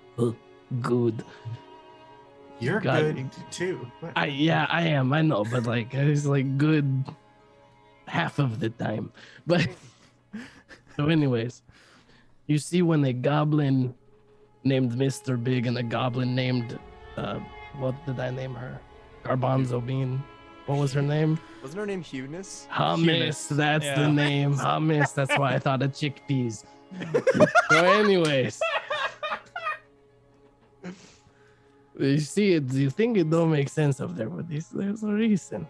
good. You're good too. I am. I know, but like it's like good half of the time. But so, anyways, you see when a goblin named Mr. Big and a goblin named what did I name her? Garbanzo Bean. What was her name? Wasn't her name Hugeness? Hummus. That's the name. Hummus. That's why I thought of chickpeas. So, anyways. You see it, you think it don't make sense up there, but there's a reason.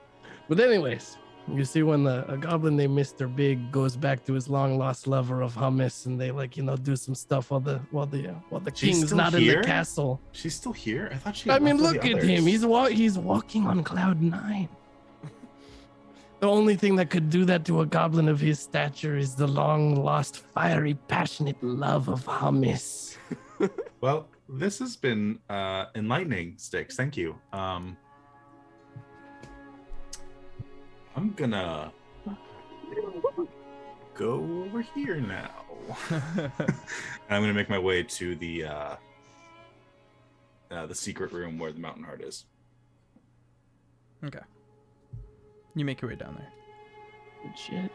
But anyways, you see when a goblin named Mr. Big goes back to his long lost lover of hummus, and they do some stuff while the king's not in the castle. She's still here? I thought she. I mean, look at him. He's walking on cloud 9. The only thing that could do that to a goblin of his stature is the long lost, fiery, passionate love of hummus. Well, this has been enlightening, Styx. Thank you. I'm gonna go over here now. I'm gonna make my way to the secret room where the mountain heart is. Okay. You make your way down there. Good shit.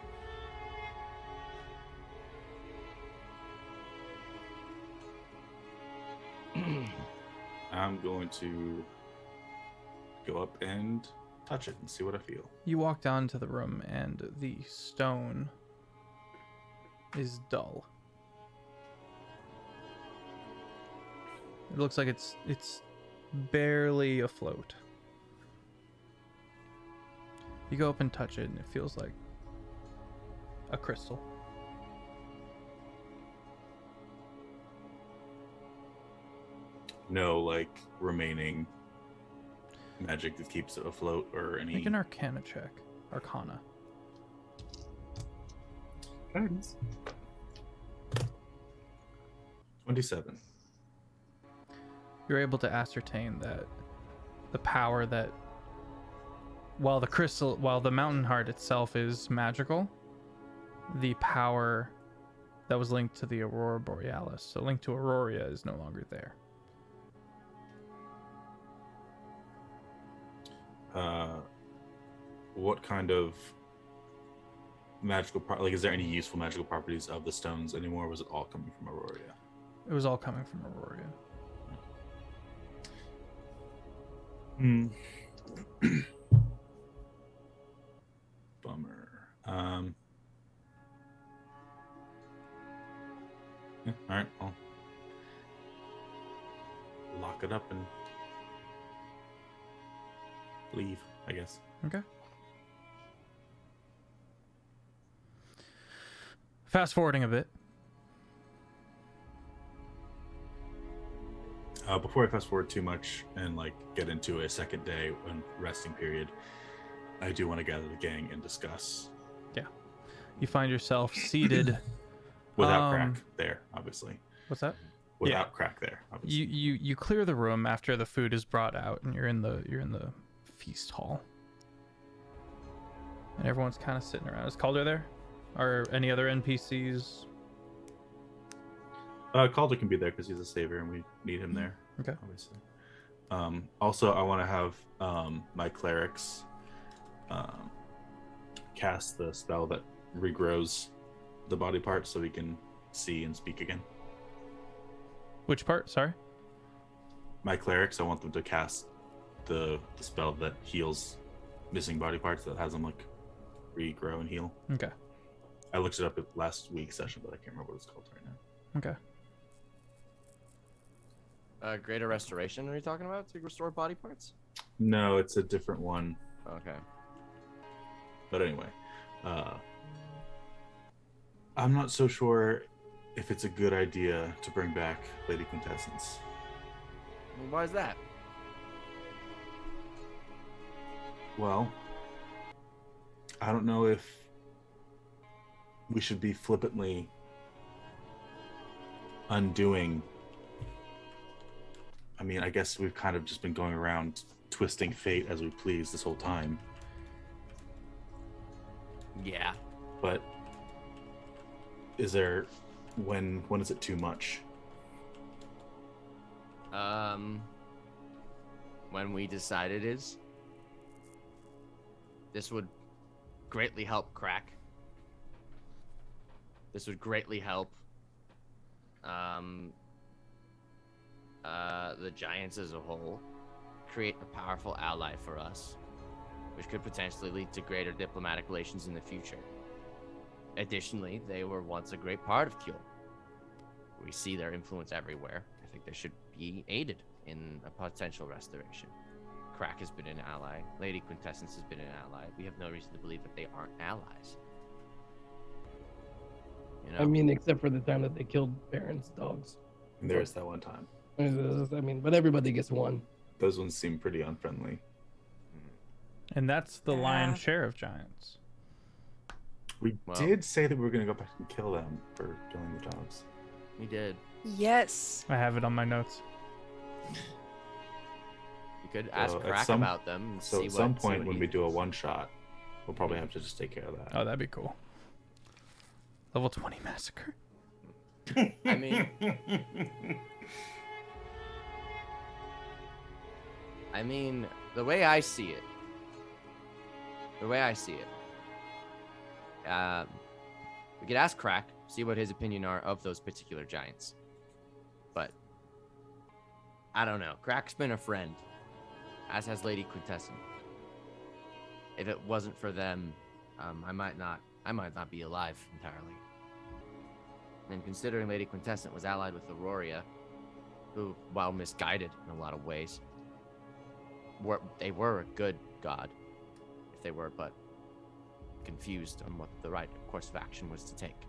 I'm going to go up and touch it and see what I feel. You walk down to the room and the stone is dull. It looks like it's barely afloat. You go up and touch it and it feels like a crystal. No, remaining magic that keeps it afloat or any. Make an Arcana check. Arcana. Guidance. 27. You're able to ascertain that the power that, while the mountain heart itself is magical, the power that was linked to the Aurora Borealis, so linked to Aurora, is no longer there. What kind of magical is there any useful magical properties of the stones anymore, or was it all coming from Aurora? It was all coming from Aurora. Bummer. Yeah, all right, I'll lock it up and leave, I guess. Okay. Fast forwarding a bit. Before I fast forward too much and get into a second day and resting period, I do want to gather the gang and discuss. Yeah. You find yourself seated without crack there, obviously. What's that? Without crack there, obviously. You clear the room after the food is brought out, and you're in the feast hall. And everyone's kind of sitting around. Is Calder there? Are any other NPCs? Calder can be there because he's a savior and we need him there. Okay. Obviously. Also, I want to have my clerics cast the spell that regrows the body part so he can see and speak again. Which part? Sorry. My clerics, I want them to cast the spell that heals missing body parts, that has them like regrow and heal. Okay. I looked it up at last week's session, but I can't remember what it's called right now. Okay. Greater restoration, are you talking about, to restore body parts? No, it's a different one. Okay. But anyway, I'm not so sure if it's a good idea to bring back Lady Quintessence. Why is that? Well, I don't know if we should be flippantly undoing. I mean, I guess we've kind of just been going around twisting fate as we please this whole time. Yeah. But is there, when is it too much? When we decide it is. This would greatly help Crack. This would greatly help the Giants as a whole. Create a powerful ally for us, which could potentially lead to greater diplomatic relations in the future. Additionally, they were once a great part of Kjol. We see their influence everywhere. I think they should be aided in a potential restoration. Crack has been an ally. Lady Quintessence has been an ally. We have no reason to believe that they aren't allies. You know? I mean, except for the time that they killed Baron's dogs. And there's that one time. I mean, but everybody gets one. Those ones seem pretty unfriendly. And that's the lion's share of giants. We did say that we were going to go back and kill them for killing the dogs. We did. Yes. I have it on my notes. We could ask Crack about them and so see at what, some point what when he we do a one-shot, we'll probably have to just take care of that. Oh, that'd be cool. Level 20 massacre. I mean, the way I see it, we could ask Crack, see what his opinion are of those particular giants. But I don't know. Crack's been a friend, as has Lady Quintessence. If it wasn't for them, I might not be alive entirely. And considering Lady Quintessence was allied with Aurora, who, while misguided in a lot of ways, they were a good god, if they were but confused on what the right course of action was to take.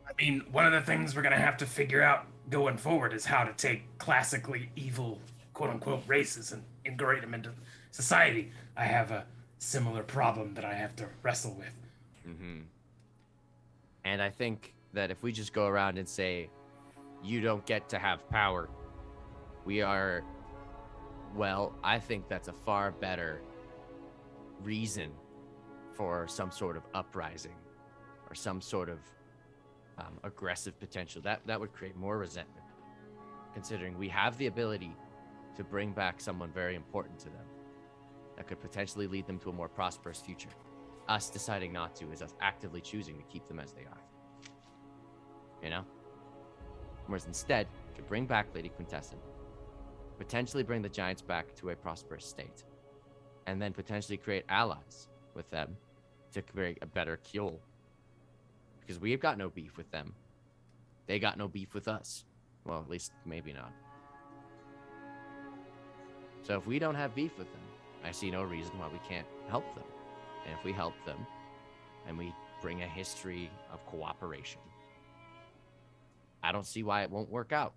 I mean, one of the things we're gonna have to figure out going forward is how to take classically evil, quote-unquote, races and integrate them into society. I have a similar problem that I have to wrestle with. Mm-hmm. And I think that if we just go around and say, you don't get to have power, I think that's a far better reason for some sort of uprising or some sort of aggressive potential. That would create more resentment, considering we have the ability to bring back someone very important to them that could potentially lead them to a more prosperous future. Us deciding not to is us actively choosing to keep them as they are. You know? Whereas instead, to bring back Lady Quintessence, potentially bring the Giants back to a prosperous state, and then potentially create allies with them to create a better Kjol. Because we have got no beef with them. They got no beef with us. Well, at least maybe not. So if we don't have beef with them, I see no reason why we can't help them. And if we help them, and we bring a history of cooperation, I don't see why it won't work out.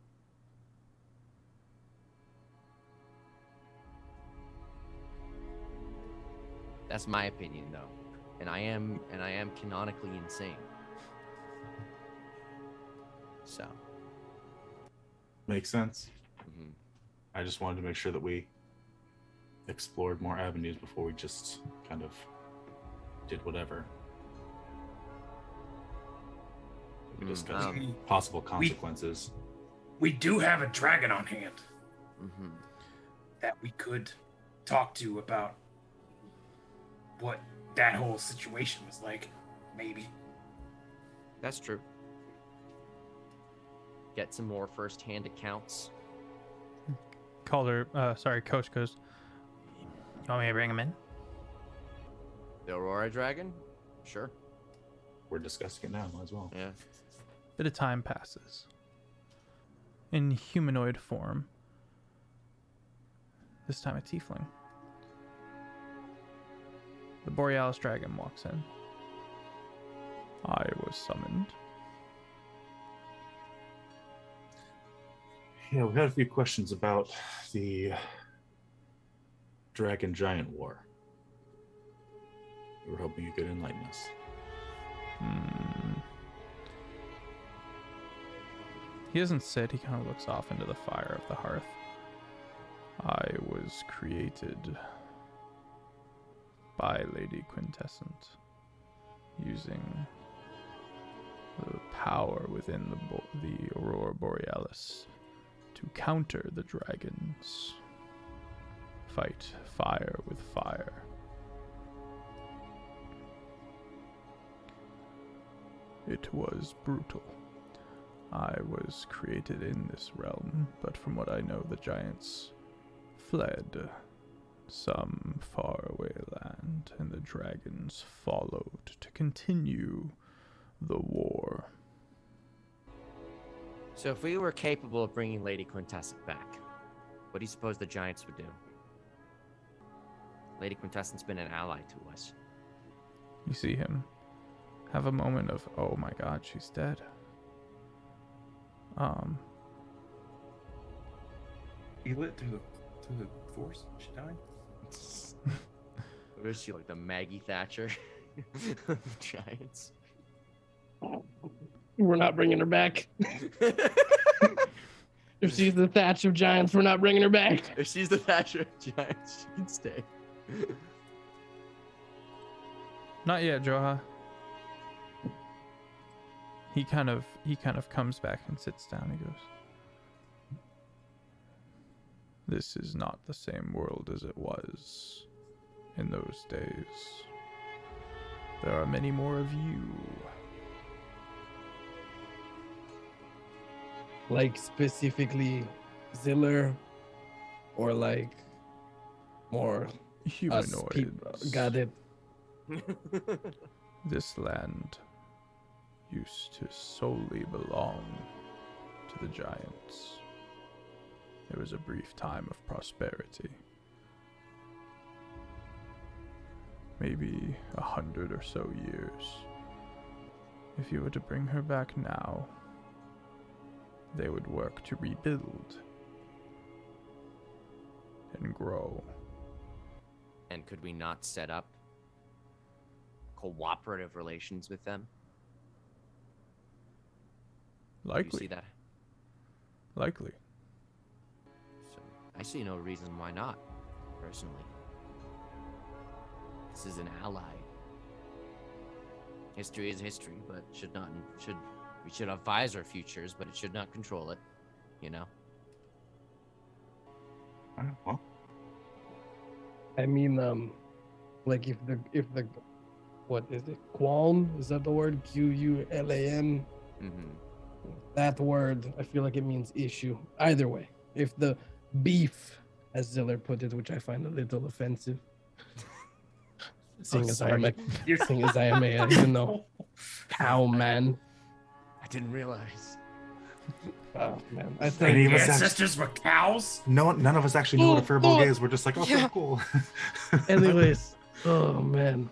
That's my opinion, though. And I am canonically insane. So. Makes sense. Mm-hmm. I just wanted to make sure that we explored more avenues before we just kind of did whatever. We discussed possible consequences. We do have a dragon on hand Mm-hmm. that we could talk to about what that whole situation was like. maybe. That's true. Get some more first-hand accounts. Coach goes, you want me to bring him in? The Aurora Dragon? Sure. We're discussing it now as well. Yeah. Bit of time passes. In humanoid form. This time a tiefling. The Borealis Dragon walks in. I was summoned. Yeah, we had a few questions about the Dragon Giant War. We were hoping you could enlighten us. He doesn't sit, he kind of looks off into the fire of the hearth. I was created by Lady Quintessent, using the power within the Aurora Borealis to counter the dragons. Fight fire with fire. It was brutal. I was created in this realm, but from what I know, the giants fled some faraway land, and the dragons followed to continue the war. So if we were capable of bringing Lady Quintessent back, what do you suppose the giants would do? Lady Quintessent's been an ally to us. You see him have a moment of, oh my god, she's dead. Feel it through the force. She died. Or is she like the Maggie Thatcher of giants? We're not bringing her back. If she's the Thatch of giants, we're not bringing her back. If she's the Thatcher of giants, she can stay. Not yet, Joha. He kind of comes back and sits down. He goes, this is not the same world as it was in those days. There are many more of you. Like specifically Ziller, or like more us people. Humanoids. Got it. This land used to solely belong to the giants. There was a brief time of prosperity. Maybe 100 or so years. If you were to bring her back now, they would work to rebuild and grow. And could we not set up cooperative relations with them? Do you Likely. see that? Likely. So I see no reason why not, personally. This is an ally. History is history, but we should advise our futures, but it should not control it, you know? Well, I mean, like if the what is it? Qualm? Is that the word? Qulan? Mm-hmm. That word, I feel like it means issue. Either way, if the beef, as Ziller put it, which I find a little offensive, seeing as I am a you know, cow man. I didn't realize. Oh man, I Any think of us Ancestors were cows. none of us actually know what a furbolg is. We're just like, okay, Yeah. cool. anyways. Oh man,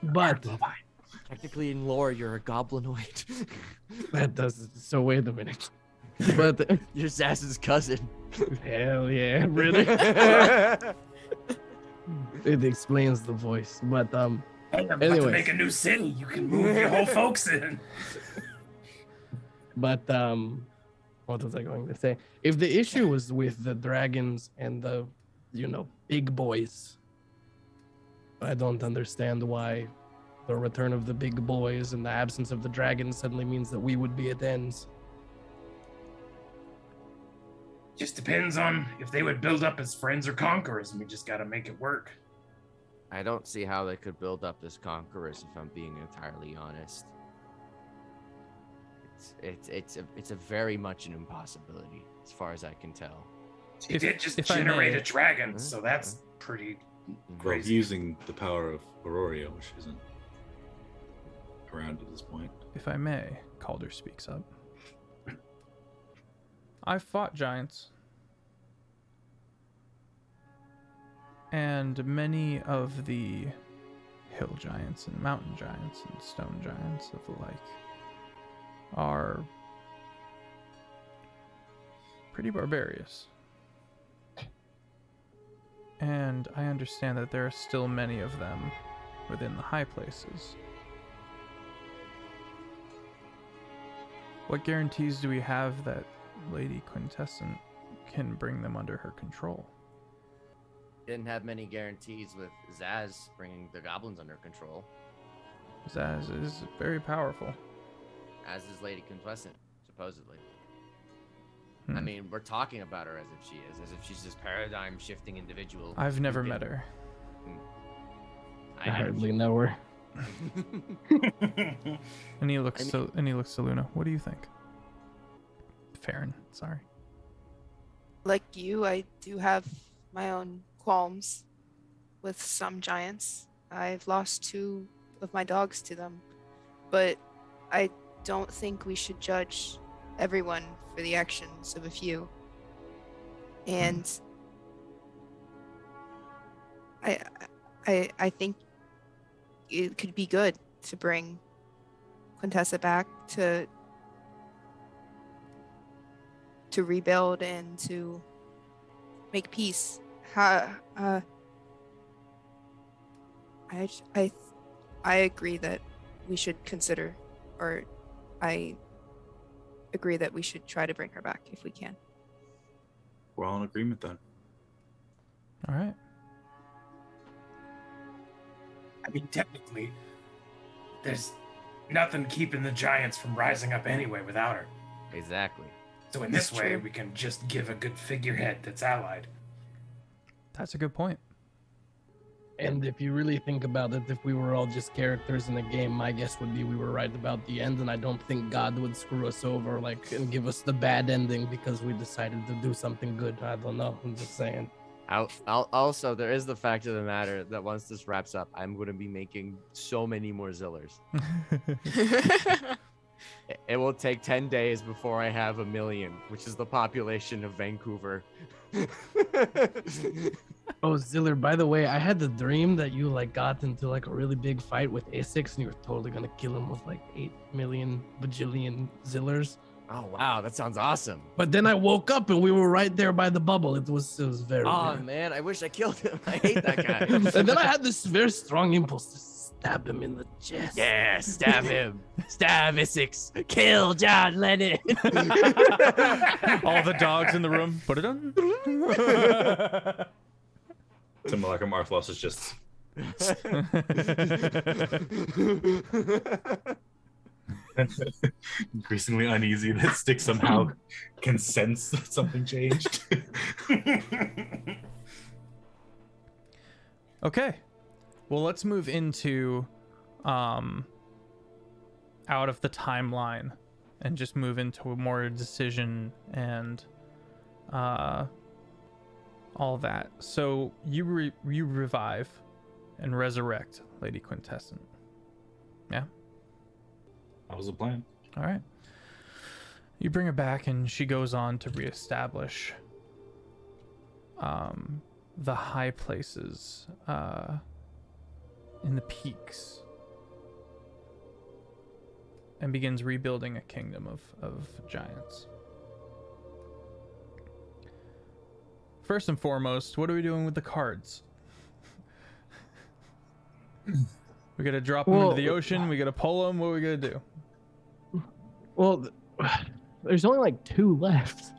but Technically, in lore, you're a goblinoid. that does. So wait a minute. But You're Zaz's cousin. hell yeah, really? It explains the voice, but Hey, I'm about to Anyways. make a new city. You can move your whole folks in. But what was I going to say? If the issue was with the dragons and the, you know, big boys, I don't understand why the return of the big boys and the absence of the dragons suddenly means that we would be at ends. Just depends on if they would build up as friends or conquerors, and we just gotta make it work. I don't see how they could build up this conquerors if I'm being entirely honest. It's a very much an impossibility as far as I can tell. He did just if I generate may. a dragon, so that's pretty Well, crazy. using the power of Aurora, which isn't around at this point. If I may, Calder speaks up. I've fought giants. And many of the hill giants and mountain giants and stone giants of the like are pretty barbarous. And I understand that there are still many of them within the high places. What guarantees do we have that Lady Quintessent can bring them under her control? Didn't have many guarantees with Zaz bringing the goblins under control, Zaz is very powerful. as is Lady Quintessent, supposedly. Hmm. I mean, we're talking about her as if she is, as if she's this paradigm-shifting individual. I've never who met can- her. I hardly know her. And he looks to Luna. What do you think? Farron, sorry. Like you, I do have my own qualms with some giants. I've lost 2 of my dogs to them, but I don't think we should judge everyone for the actions of a few. And I think it could be good to bring Quintessa back to rebuild and to make peace. I agree that we should consider, or I agree that we should try to bring her back if we can. We're all in agreement then. All right. I mean, technically, there's nothing keeping the giants from rising up anyway without her. Exactly. So in this That's way, true. we can just give a good figurehead that's allied. That's a good point. And if you really think about it, if we were all just characters in a game, my guess would be we were right about the end, and I don't think God would screw us over, like, and give us the bad ending because we decided to do something good. I don't know. I'm just saying. I'll also, there is the fact of the matter that once this wraps up, I'm going to be making so many more Zillers. It will take 10 days before I have 1 million, which is the population of Vancouver. Oh, Ziller, by the way, I had the dream that you like got into like a really big fight with Essex and you were totally gonna kill him with like 8 million bajillion Zillers. Oh, wow. That sounds awesome. But then I woke up and we were right there by the bubble. It was very Oh, weird. man. I wish I killed him. I hate that guy. And then I had this very strong impulse to stab him in the chest. Yeah, stab him. Stab Essex. Kill John Lennon. All the dogs in the room. Put it on. So Malaka Marthlos is just increasingly uneasy that Stick somehow can sense that something changed. Okay. Well, let's move into out of the timeline and just move into a more decision and all that. So you revive and resurrect Lady Quintessent. Yeah. That was the plan. All right. You bring her back, and she goes on to reestablish the high places in the peaks, and begins rebuilding a kingdom of giants. First and foremost, what are we doing with the cards? We gotta drop them into the ocean. We gotta pull them. What are we gonna do? Well, there's only like 2 left.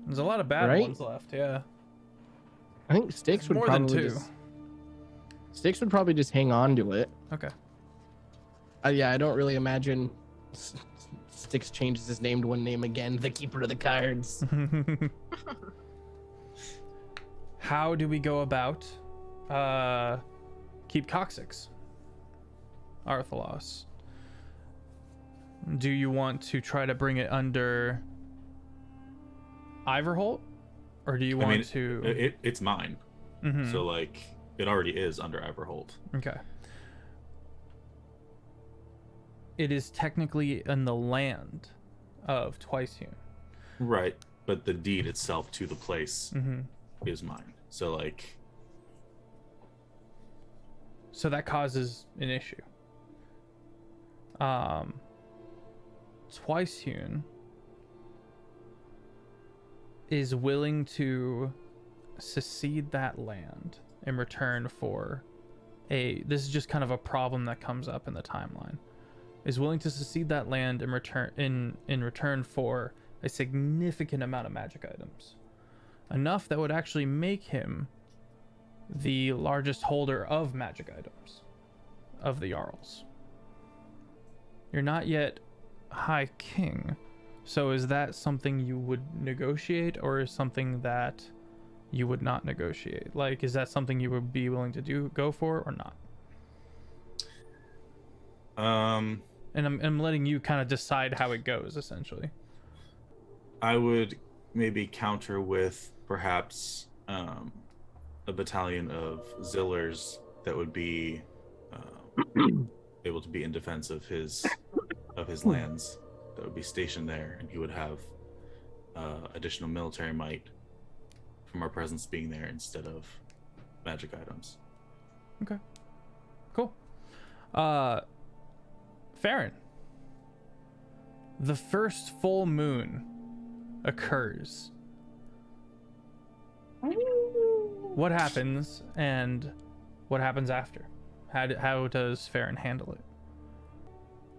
There's a lot of bad Right? ones left. Yeah. I think Sticks would More than probably 2. Sticks would probably just hang on to it. Okay. Yeah, I don't really imagine Sticks changes his name to one name again, the Keeper of the Cards. How do we go about keep coccyx. Arthalos. Do you want to try to bring it under Iverholt? Or do you want to... It's mine. Mhm. So, like, it already is under Iverholt. Okay. It is technically in the land of Twicehewn. Right. But the deed itself to the place is mine. So, like... So that causes an issue. Twicehewn is willing to secede that land in return for this is just kind of a problem that comes up in the timeline. Is willing to secede that land in return for a significant amount of magic items. Enough that would actually make him the largest holder of magic items of the Jarls. You're not yet High King, so is that something you would negotiate, or is something that you would not negotiate? Like, is that something you would be willing to go for or not? And I'm letting you kind of decide how it goes, essentially. I would maybe counter with perhaps a battalion of Zillers that would be able to be in defense of his lands, that would be stationed there, and he would have additional military might from our presence being there instead of magic items. Okay. Cool. Farron. The first full moon occurs. What happens, and what happens after? How does Farron handle it?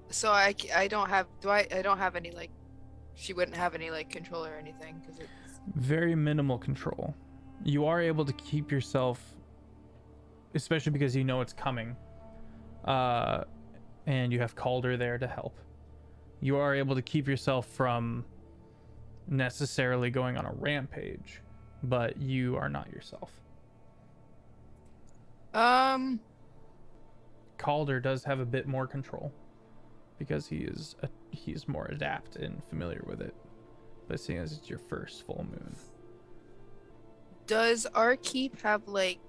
So I don't have I don't have any, like, she wouldn't have any, like, control or anything, because it's Very minimal control. You are able to keep yourself, especially because you know it's coming, and you have Calder there to help. You are able to keep yourself from necessarily going on a rampage, but you are not yourself. Calder does have a bit more control because he's more adept and familiar with it. But seeing as it's your first full moon. Does our keep have like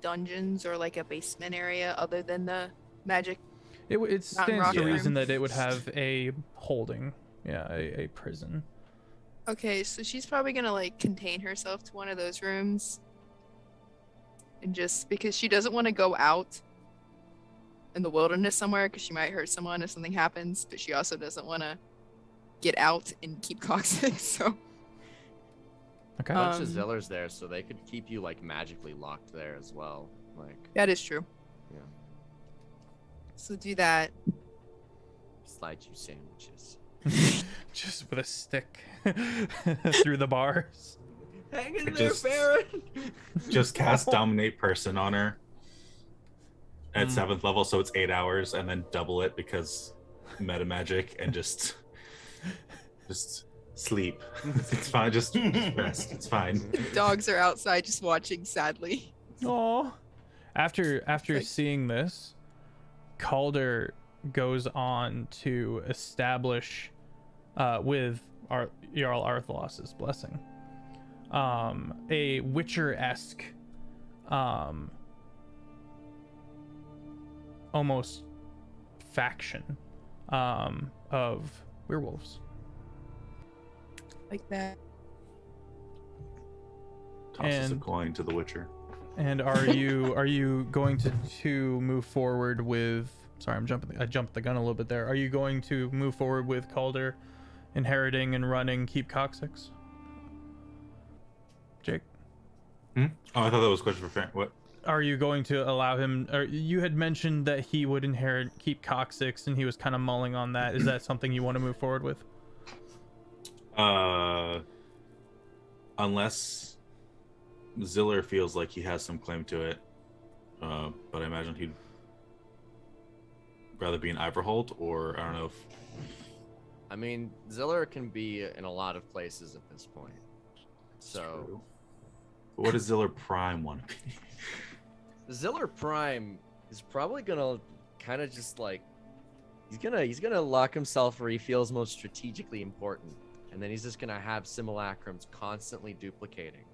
dungeons or like a basement area other than the magic? It stands to room? reason that it would have a holding, a prison. Okay, so she's probably gonna like contain herself to one of those rooms, and just because she doesn't want to go out in the wilderness somewhere because she might hurt someone if something happens, but she also doesn't want to get out and keep coccyx. So Okay. A bunch of Zillers there, so they could keep you like magically locked there as well. Like, that is true. yeah, So do that. slide you sandwiches. Just with a stick through the bars. Hang in It there, just- Farron. Just cast Dominate Person on her at 7th level, so it's 8 hours, and then double it because meta magic, and just sleep. It's fine. Just rest. It's fine. Dogs are outside just watching sadly. Aw. After like- seeing this, Calder goes on to establish, with Jarl Arthalos's blessing, a Witcher-esque, almost faction, of werewolves. Like that. Tosses a And- coin to the Witcher. And are you going to move forward with? Sorry, I jumped the gun a little bit there. Are you going to move forward with Calder inheriting and running Keep Coccyx? Jake, Oh, I thought that was a question for Farron. What? are you going to allow him? Or you had mentioned that he would inherit Keep Coccyx, and he was kind of mulling on that. Is that something you want to move forward with? Unless Ziller feels like he has some claim to it, but I imagine he'd rather be an Iverholt, or I don't know if. I mean, Ziller can be in a lot of places at this point. So, True. What does Ziller Prime want to be? Ziller Prime is probably gonna kind of just like he's gonna lock himself where he feels most strategically important, and then he's just gonna have simulacrums constantly duplicating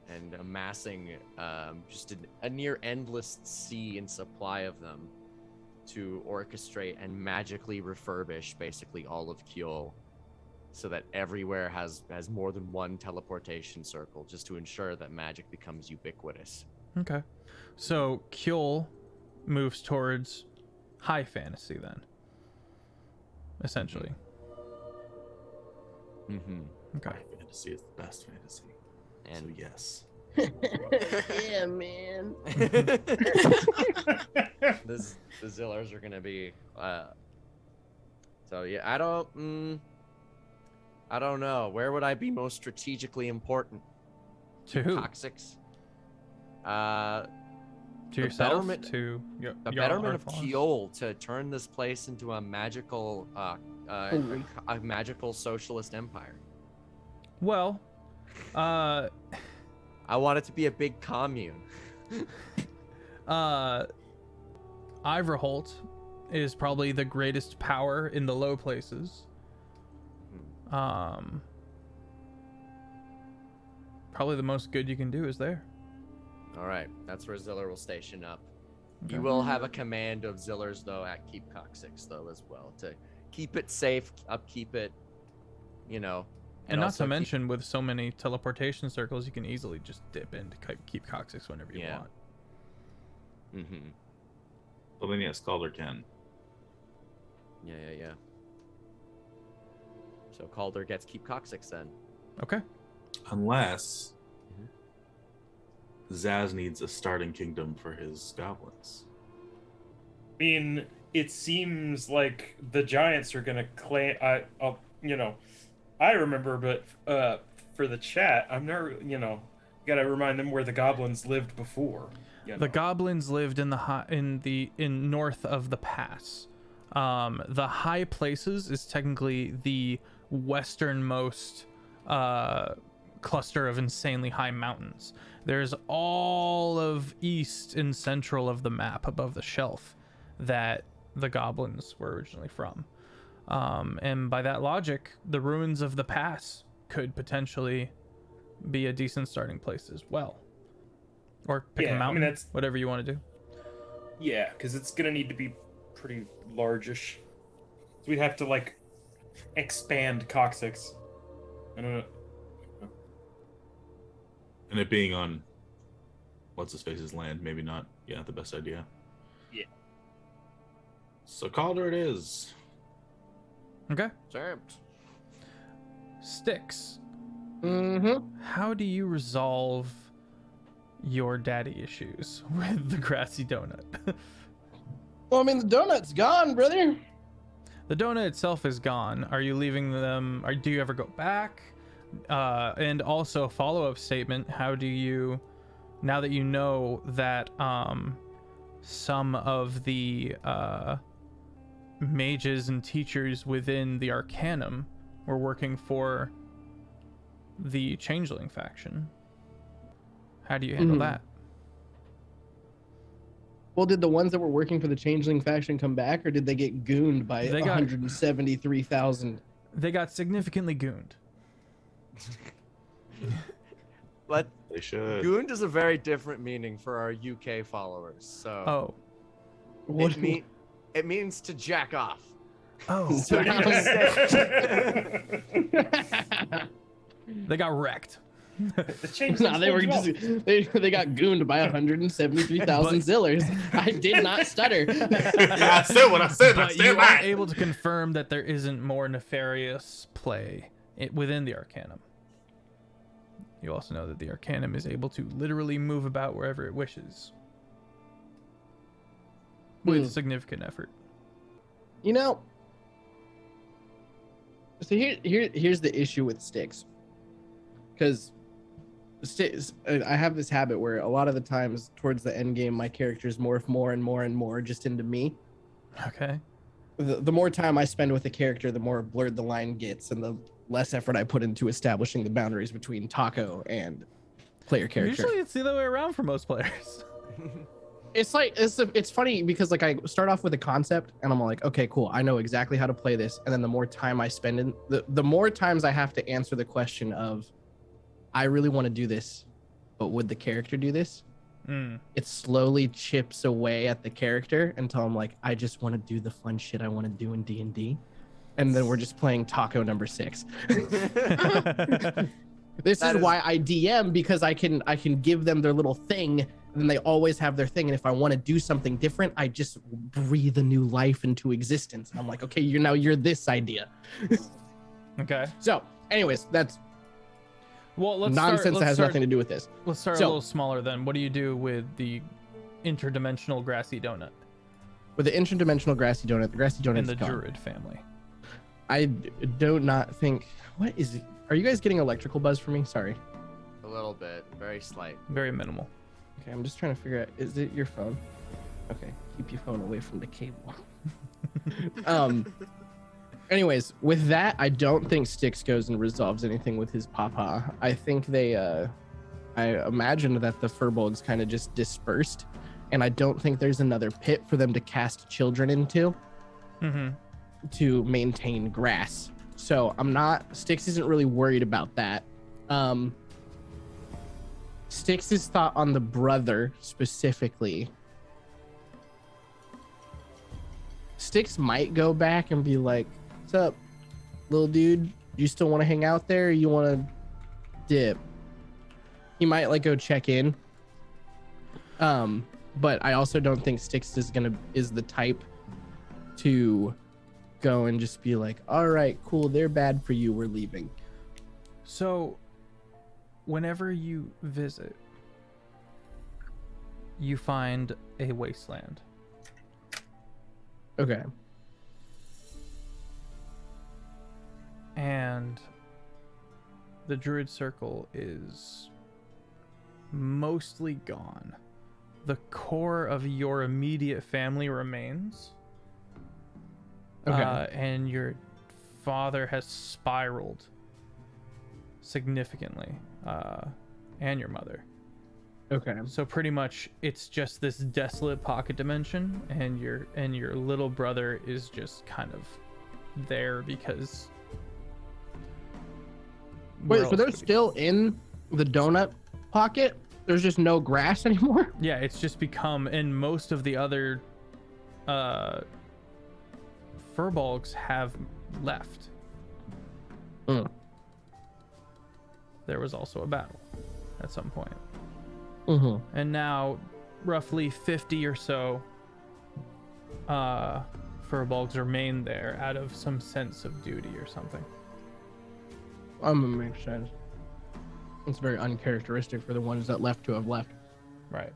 and amassing just a near endless sea and supply of them to orchestrate and magically refurbish basically all of Kjol, so that everywhere has more than one teleportation circle, just to ensure that magic becomes ubiquitous. Okay. So Kjol moves towards high fantasy then, essentially. Mm-hmm. Okay. High fantasy is the best fantasy. And So yes. Yeah, man. the Zillers are gonna be so yeah, I don't know, where would I be most strategically important? To who? Toxics. To the yourself? betterment- To The your betterment of Arthals? Kjol to turn this place into a magical a magical socialist empire. Well, I want it to be a big commune. Iverholt is probably the greatest power in the low places. Probably the most good you can do is there. All right, that's where Ziller will station up. Okay. You will have a command of Zillers though at Keep Cock6 though as well, to keep it safe, upkeep it, you know. And not also to mention, with so many teleportation circles, you can easily just dip in to keep Coxix whenever you Yeah. want. Mm-hmm. Well, then yes, Calder can. Yeah. So Calder gets Keep Cock6 then. Okay. Unless Zaz needs a starting kingdom for his goblins. I mean, it seems like the giants are gonna claim. I remember, but for the chat, I'm not. Gotta remind them where the goblins lived before. The goblins lived in in north of the pass. The high places is technically the westernmost cluster of insanely high mountains. There's all of east and central of the map above the shelf that the goblins were originally from. And by that logic, the ruins of the pass could potentially be a decent starting place as well. Or pick a mountain, that's whatever you want to do. yeah, because it's gonna need to be pretty largish. So we'd have to like expand Coxix. I don't know. And it being on what's his face's land, maybe not. Yeah, the best idea. Yeah. So Calder it is. Okay. Sure. Styx, Mm-hmm. how do you resolve your daddy issues with the grassy donut? Well, I mean, the donut's gone, brother. The donut itself is gone. Are you leaving them? Do you ever go back? And also, follow-up statement: how do you, now that you know that some of the mages and teachers within the Arcanum were working for the Changeling faction, how do you handle that? Well, did the ones that were working for the Changeling faction come back, or did they get gooned by 173,000? They got significantly gooned. But They should. gooned is a very different meaning for our UK followers. So Oh. What it means to jack off. Oh. So you say, They got wrecked. The change. No, they were just they got gooned by 173,000 Zillers. I did not stutter. Yeah, I said what I said. I But you stand are by it. able to confirm that there isn't more nefarious play within the Arcanum. You also know that the Arcanum is able to literally move about wherever it wishes with significant effort. You know, so here's the issue with Styx, because I have this habit where a lot of the times towards the end game, my characters morph more and more and more just into me. Okay. The more time I spend with a character, the more blurred the line gets, and the less effort I put into establishing the boundaries between Taco and player character. Usually it's the other way around for most players. It's like it's funny because like I start off with a concept and I'm like, okay, cool, I know exactly how to play this, and then the more time I spend in the more times I have to answer the question of, I really want to do this, but would the character do this? It slowly chips away at the character until I'm like, I just want to do the fun shit I want to do in D&D, and then we're just playing taco number 6. This is why I DM, because I can give them their little thing, and then they always have their thing. And if I want to do something different, I just breathe a new life into existence. And I'm like, okay, you're this idea. Okay. So, anyways, that's let's nonsense that has nothing to do with this. Let's start a little smaller then. What do you do with the interdimensional grassy donut? With the interdimensional grassy donut, the grassy donut in the Druid family. I do not think. What is it? Are you guys getting electrical buzz from me? Sorry. A little bit, very slight. Very minimal. Okay, I'm just trying to figure out. Is it your phone? Okay, keep your phone away from the cable. Anyways, with that, I don't think Styx goes and resolves anything with his papa. I think they, I imagine that the furbolgs kind of just dispersed, and I don't think there's another pit for them to cast children into to maintain grass. So Styx isn't really worried about that. Styx's thought on the brother specifically. Styx might go back and be like, what's up, little dude? You still want to hang out there, or you want to dip? He might like go check in. But I also don't think Styx is the type to go and just be like, all right, cool, they're bad for you, we're leaving. So whenever you visit, you find a wasteland. Okay. And the Druid Circle is mostly gone. The core of your immediate family remains. Okay. And your father has spiraled significantly, and your mother. Okay. So pretty much it's just this desolate pocket dimension, and your little brother is just kind of there because. Wait, so they're still in the donut pocket? There's just no grass anymore? Yeah, it's just become, and most of the other furbolgs have left. There was also a battle at some point. And now roughly 50 or so furbolgs remain there out of some sense of duty or something. Makes sense. It's very uncharacteristic for the ones that left to have left. Right.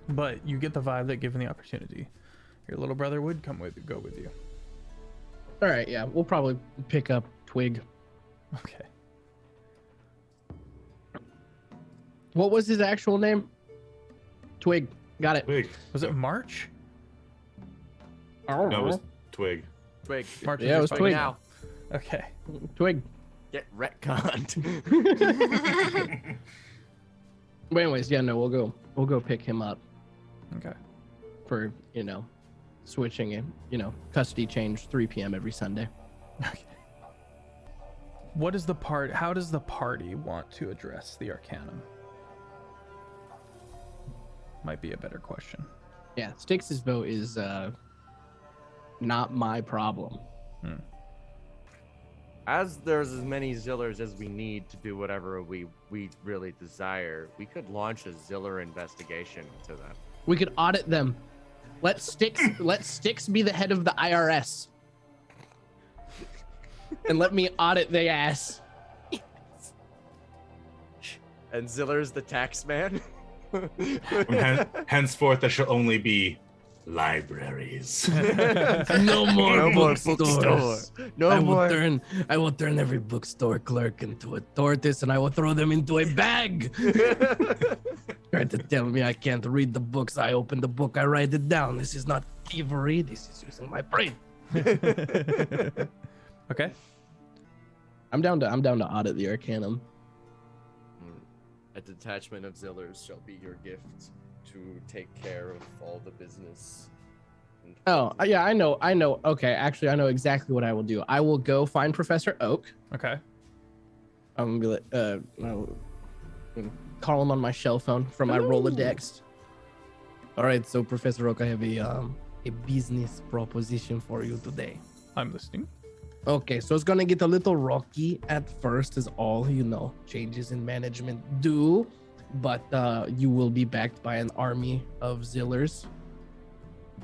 But you get the vibe that given the opportunity, your little brother would go with you. All right, yeah, we'll probably pick up Twig. Okay. What was his actual name? Twig. Got it. Twig. Was it March? Oh, No, it was Twig. Twig. March. Yeah, it was just Twig. Now. Okay. Twig. Get retconned. But anyways, yeah, no, we'll go pick him up Okay. for, switching it, custody change 3 p.m. every Sunday. Okay. How does the party want to address the Arcanum? Might be a better question. Yeah, Styx's vote is not my problem. As there's as many Zillers as we need to do whatever we really desire, we could launch a Ziller investigation into them. We could audit them. Let Styx be the head of the IRS. And let me audit their ass. And Ziller's the tax man. Henceforth, there shall only be libraries. No more bookstore. I will turn every bookstore clerk into a tortoise, and I will throw them into a bag. Trying to tell me I can't read the books. I open the book, I write it down. This is not thievery. This is using my brain. Okay. I'm down to audit the Arcanum. A detachment of Zillers shall be your gift to take care of all the business. Oh, yeah, I know. Okay, actually, I know exactly what I will do. I will go find Professor Oak. Okay. I'm gonna be like, I'll call him on my shell phone from my Rolodex. All right, so Professor Oak, I have a business proposition for you today. I'm listening. Okay, so it's gonna get a little rocky at first, as all changes in management do, but you will be backed by an army of Zillers.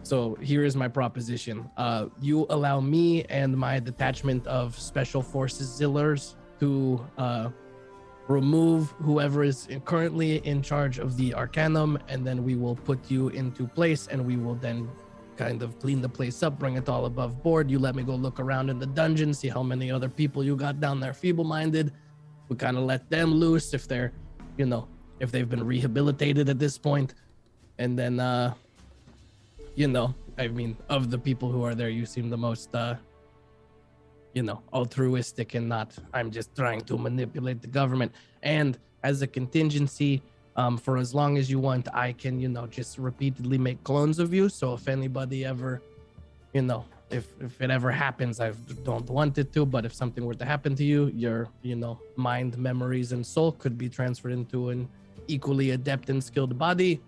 So here is my proposition. You allow me and my detachment of Special Forces Zillers to remove whoever is currently in charge of the Arcanum, and then we will put you into place, and we will then kind of clean the place up, bring it all above board. You let me go look around in the dungeon, see how many other people you got down there feeble-minded. We kind of let them loose if they're, if they've been rehabilitated at this point. And then, I mean, of the people who are there, you seem the most, altruistic and not, I'm just trying to manipulate the government. And as a contingency, for as long as you want, I can, just repeatedly make clones of you. So if anybody ever, if it ever happens, I don't want it to, but if something were to happen to you, your, mind, memories, and soul could be transferred into an equally adept and skilled body.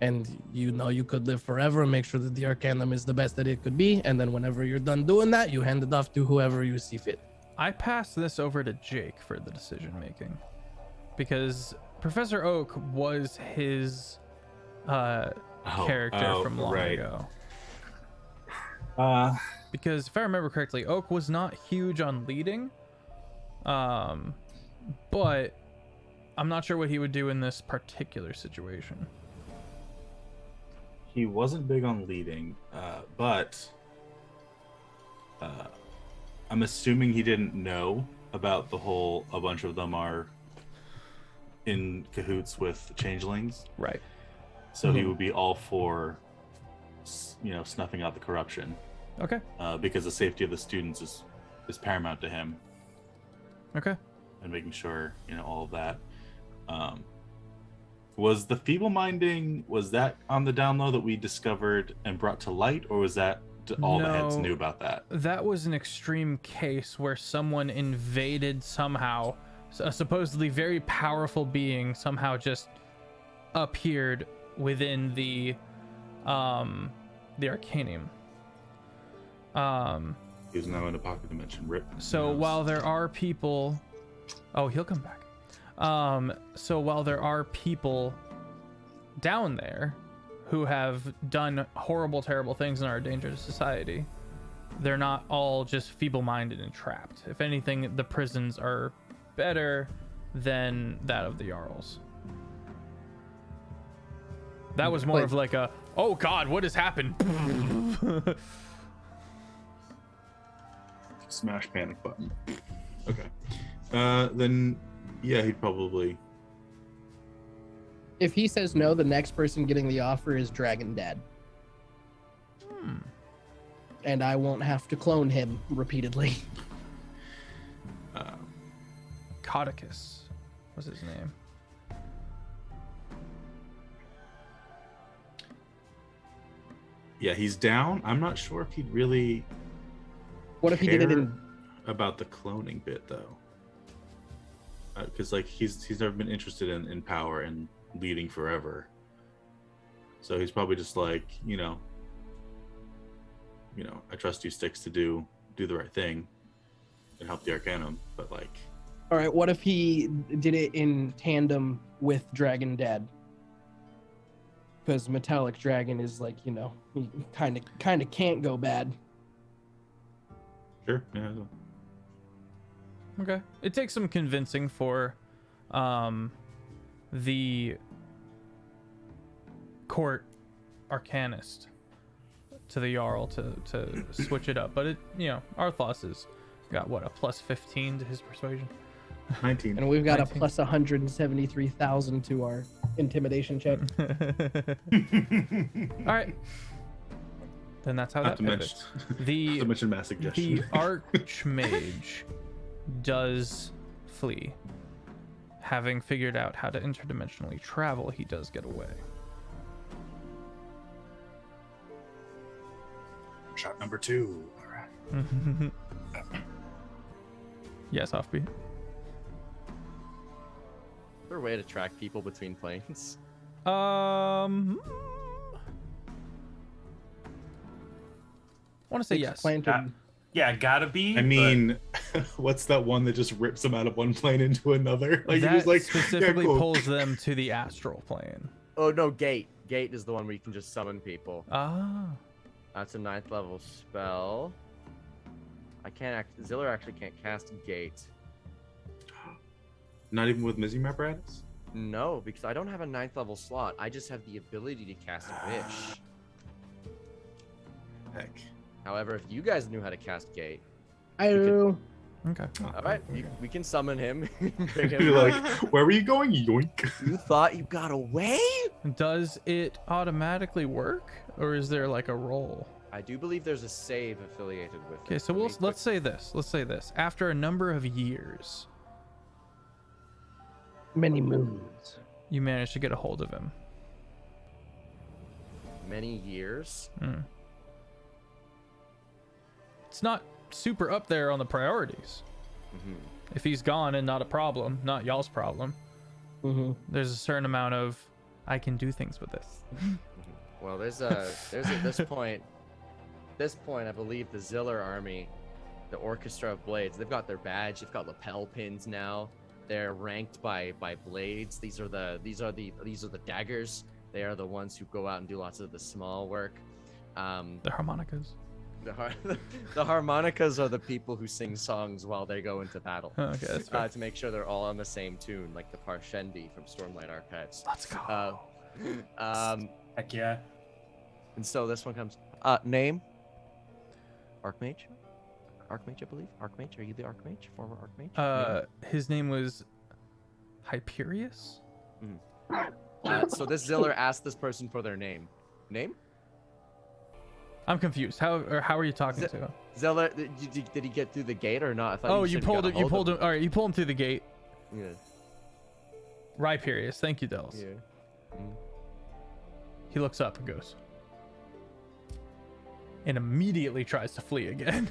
And, you could live forever and make sure that the Arcanum is the best that it could be. And then whenever you're done doing that, you hand it off to whoever you see fit. I pass this over to Jake for the decision making, because Professor Oak was his character from long ago. Because if I remember correctly, Oak was not huge on leading, but I'm not sure what he would do in this particular situation. He wasn't big on leading, but I'm assuming he didn't know about the whole, a bunch of them are in cahoots with changelings. Right. So he would be all for, snuffing out the corruption. Okay. Because the safety of the students is paramount to him. Okay. And making sure, all of that. Was the feeble-minding, was that on the down low that we discovered and brought to light, or was that all the heads knew about that? That was an extreme case where someone invaded somehow. A supposedly very powerful being somehow just appeared within the Arcanium. He was now in a pocket dimension. Rip. So while there are people, he'll come back. So while there are people down there who have done horrible, terrible things and are a danger to society, they're not all just feeble-minded and trapped. If anything, the prisons are better than that of the Jarls. That was more of like a, oh god, what has happened? Smash panic button. Okay. Then, yeah, he'd probably... If he says no, the next person getting the offer is Dragon Dad. And I won't have to clone him repeatedly. Codicus was his name. Yeah, he's down. I'm not sure if he'd really... What if he did it in... about the cloning bit, though. Because, he's never been interested in power and leading forever. So he's probably just like, I trust you, Styx, to do the right thing and help the Arcanum, but All right, what if he did it in tandem with Dragon Dad? Because Metallic Dragon is he kind of can't go bad. Sure, yeah. Okay. It takes some convincing for the court arcanist to the Jarl to switch it up. But it, Arthas has got what, a plus 15 to his persuasion? 19. And we've got 19. a plus 173,000 to our intimidation check. All right. Then that's how that pivots. Not to mention mass suggestion. The Archmage does flee. Having figured out how to interdimensionally travel, he does get away. Shot number 2. All right. Yes, Offbeat. Is there a way to track people between planes? I want to say yes. Planted. Yeah, gotta be. I mean, what's that one that just rips them out of one plane into another? Like That you just like specifically yeah, cool. pulls them to the astral plane. Oh no, Gate. Gate is the one where you can just summon people. Ah. That's a 9th level spell. Ziller actually can't cast Gate. Not even with Mizzy Apparatus? No, because I don't have a 9th level slot. I just have the ability to cast Wish. Heck. However, if you guys knew how to cast Gate, I do. Okay. all right, we can summon him. Bring him You're like, back. where were you going? Yoink. You thought you got away? Does it automatically work, or is there like a roll? I do believe there's a save affiliated with it. Okay, so let's say this. Let's say this. After a number of years, Many moons. you manage to get a hold of him. Many years. It's not super up there on the priorities. If he's gone and not a problem, not y'all's problem, there's a certain amount of I can do things with this. Well, there's at this point. I believe the Ziller army, the Orchestra of Blades, they've got their badge. They've got lapel pins now. They're ranked by blades. These are the daggers. They are the ones who go out and do lots of the small work. The harmonicas. The harmonicas are the people who sing songs while they go into battle. Oh, okay, that's fair. To make sure they're all on the same tune, like the Parshendi from Stormlight Archives. Let's go. Heck yeah. And so this one comes. Name? Archmage? Archmage, I believe. Archmage? Are you the Archmage? Former Archmage? His name was Hyperius. So this Ziller asked this person for their name. Name? I'm confused. How are you talking to him? Ziller, did he get through the gate or not? I thought Oh, you you pulled him. You pulled him. All right, you pulled him through the gate. Yeah. Hyperius. Thank you, Dels. Yeah. He looks up and goes, and immediately tries to flee again,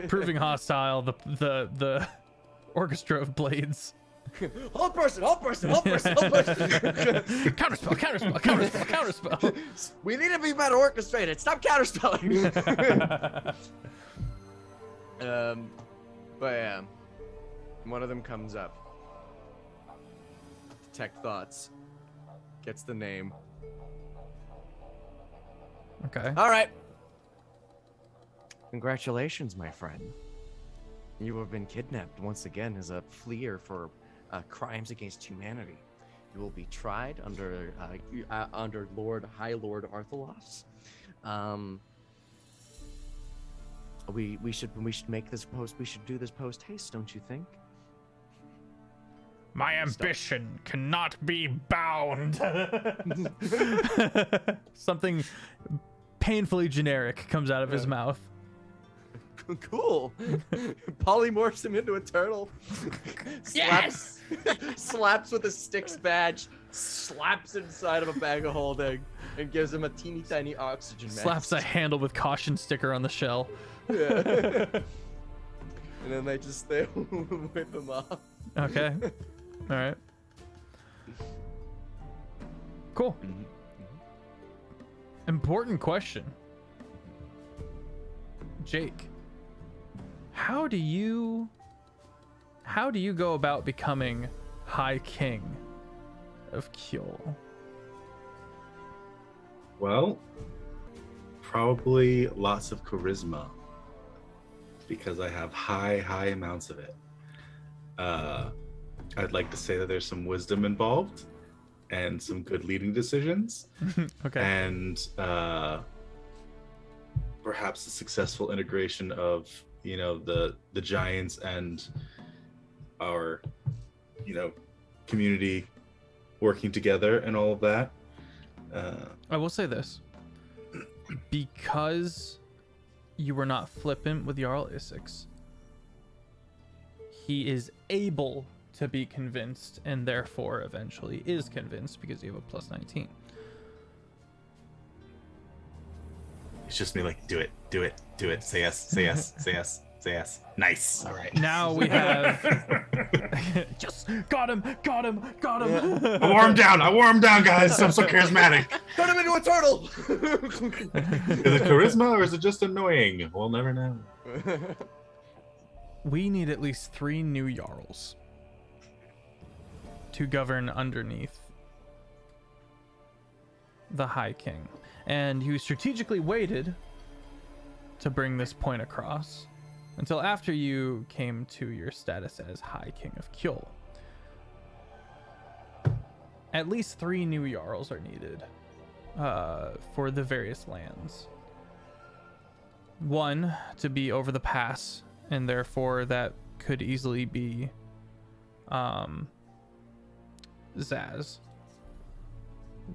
proving hostile. The Orchestra of Blades. Hold person. Counterspell. We need to be better orchestrated. Stop counterspelling. But yeah, one of them comes up. Detect thoughts. Gets the name. Okay. All right. Congratulations, my friend. You have been kidnapped once again as a fleer for crimes against humanity. You will be tried under High Lord Arthalos. We should make this post. We should do this post haste, don't you think? My ambition cannot be bound. Something painfully generic comes out of his mouth. Cool. Polymorphs him into a turtle. Yes! Slaps with a Styx badge. Slaps inside of a bag of holding and gives him a teeny tiny oxygen mask. Slaps a handle with caution sticker on the shell. Yeah. And then they whip him off. Okay. All right. Cool. Important question. Jake, how do you go about becoming High King of Kjol? Well, probably lots of charisma because I have high amounts of it. I'd like to say that there's some wisdom involved and some good leading decisions. Okay. And perhaps a successful integration of, the giants and our, community working together and all of that. I will say this. Because you were not flippant with Jarl Isix, he is able to be convinced, and therefore eventually is convinced because you have a plus 19. It's just me like, do it. Say yes, say yes, say yes, say yes. Nice. All right. Now we have just got him. I wore him down, guys. I'm so charismatic. Turn him into a turtle. Is it charisma or is it just annoying? We'll never know. We need at least 3 new Jarls to govern underneath the High King. And you strategically waited to bring this point across until after you came to your status as High King of Kjol. At least 3 new Jarls are needed for the various lands. 1 to be over the pass, and therefore that could easily be Zaz.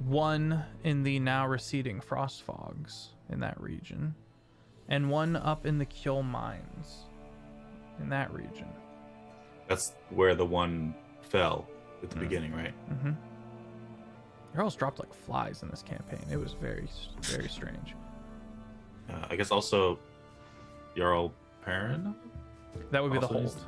1 in the now receding frost fogs in that region, and 1 up in the Kjol mines in that region. That's where the one fell at the beginning, right? Mm-hmm. Jarls dropped like flies in this campaign. It was very, very strange. I guess also Jarl Perrin? That would be the Also hold, used-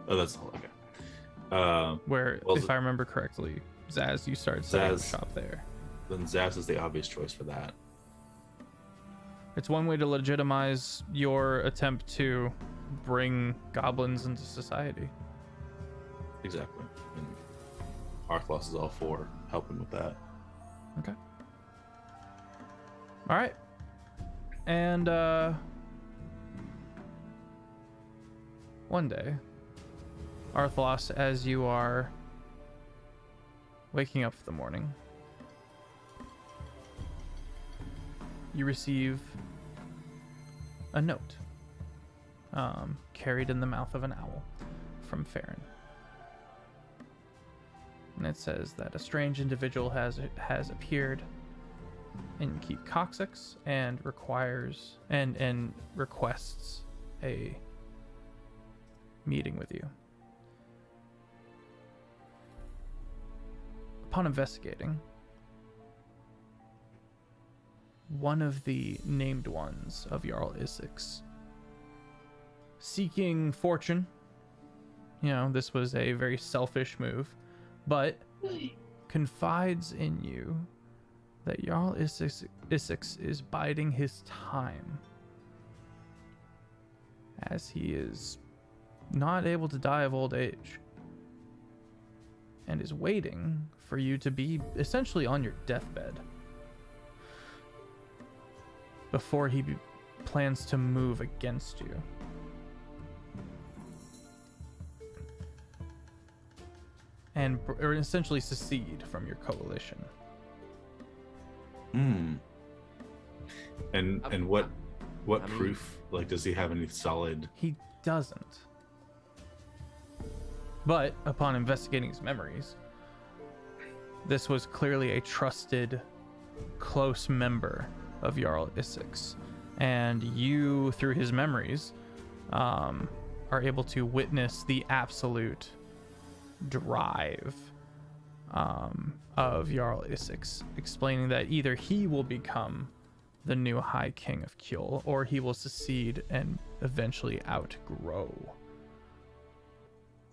Oh, that's the hold. Okay. where, well, if I remember correctly, Zaz, you started setting up Zaz- shop there. Then Zaz is the obvious choice for that. It's one way to legitimize your attempt to bring goblins into society. Exactly. And Arthlos is all for helping with that. Okay. All right. And one day, Arthlos, as you are waking up in the morning, you receive a note carried in the mouth of an owl from Farron. And it says that a strange individual has appeared in Keep Coccyx and requires and requests a meeting with you. Upon investigating, one of the named ones of Jarl Isix, seeking fortune, you know, this was a very selfish move, but confides in you that Jarl Isix is biding his time, as he is not able to die of old age, and is waiting for you to be essentially on your deathbed before he plans to move against you. And or essentially secede from your coalition. And what I mean- proof? Like, does he have any solid? He doesn't. But upon investigating his memories, this was clearly a trusted, close member of Jarl Isix. And you, through his memories, are able to witness the absolute drive of Jarl Isix, explaining that either he will become the new High King of Kjol, or he will secede and eventually outgrow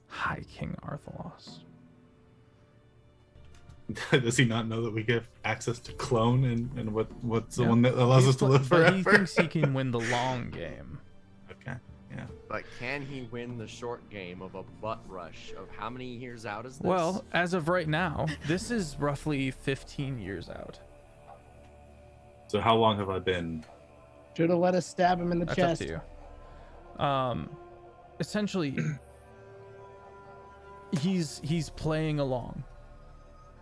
High King Arthlos. Does he not know that we get access to clone and what's the one that allows us to live But forever? he thinks he can win the long game. Okay. Yeah. But can he win the short game of a butt rush of how many years out is this? Well, as of right now, this is roughly 15 years out. So how long have I been? Should have let us stab him in the That's chest. up to you. Essentially, he's playing along,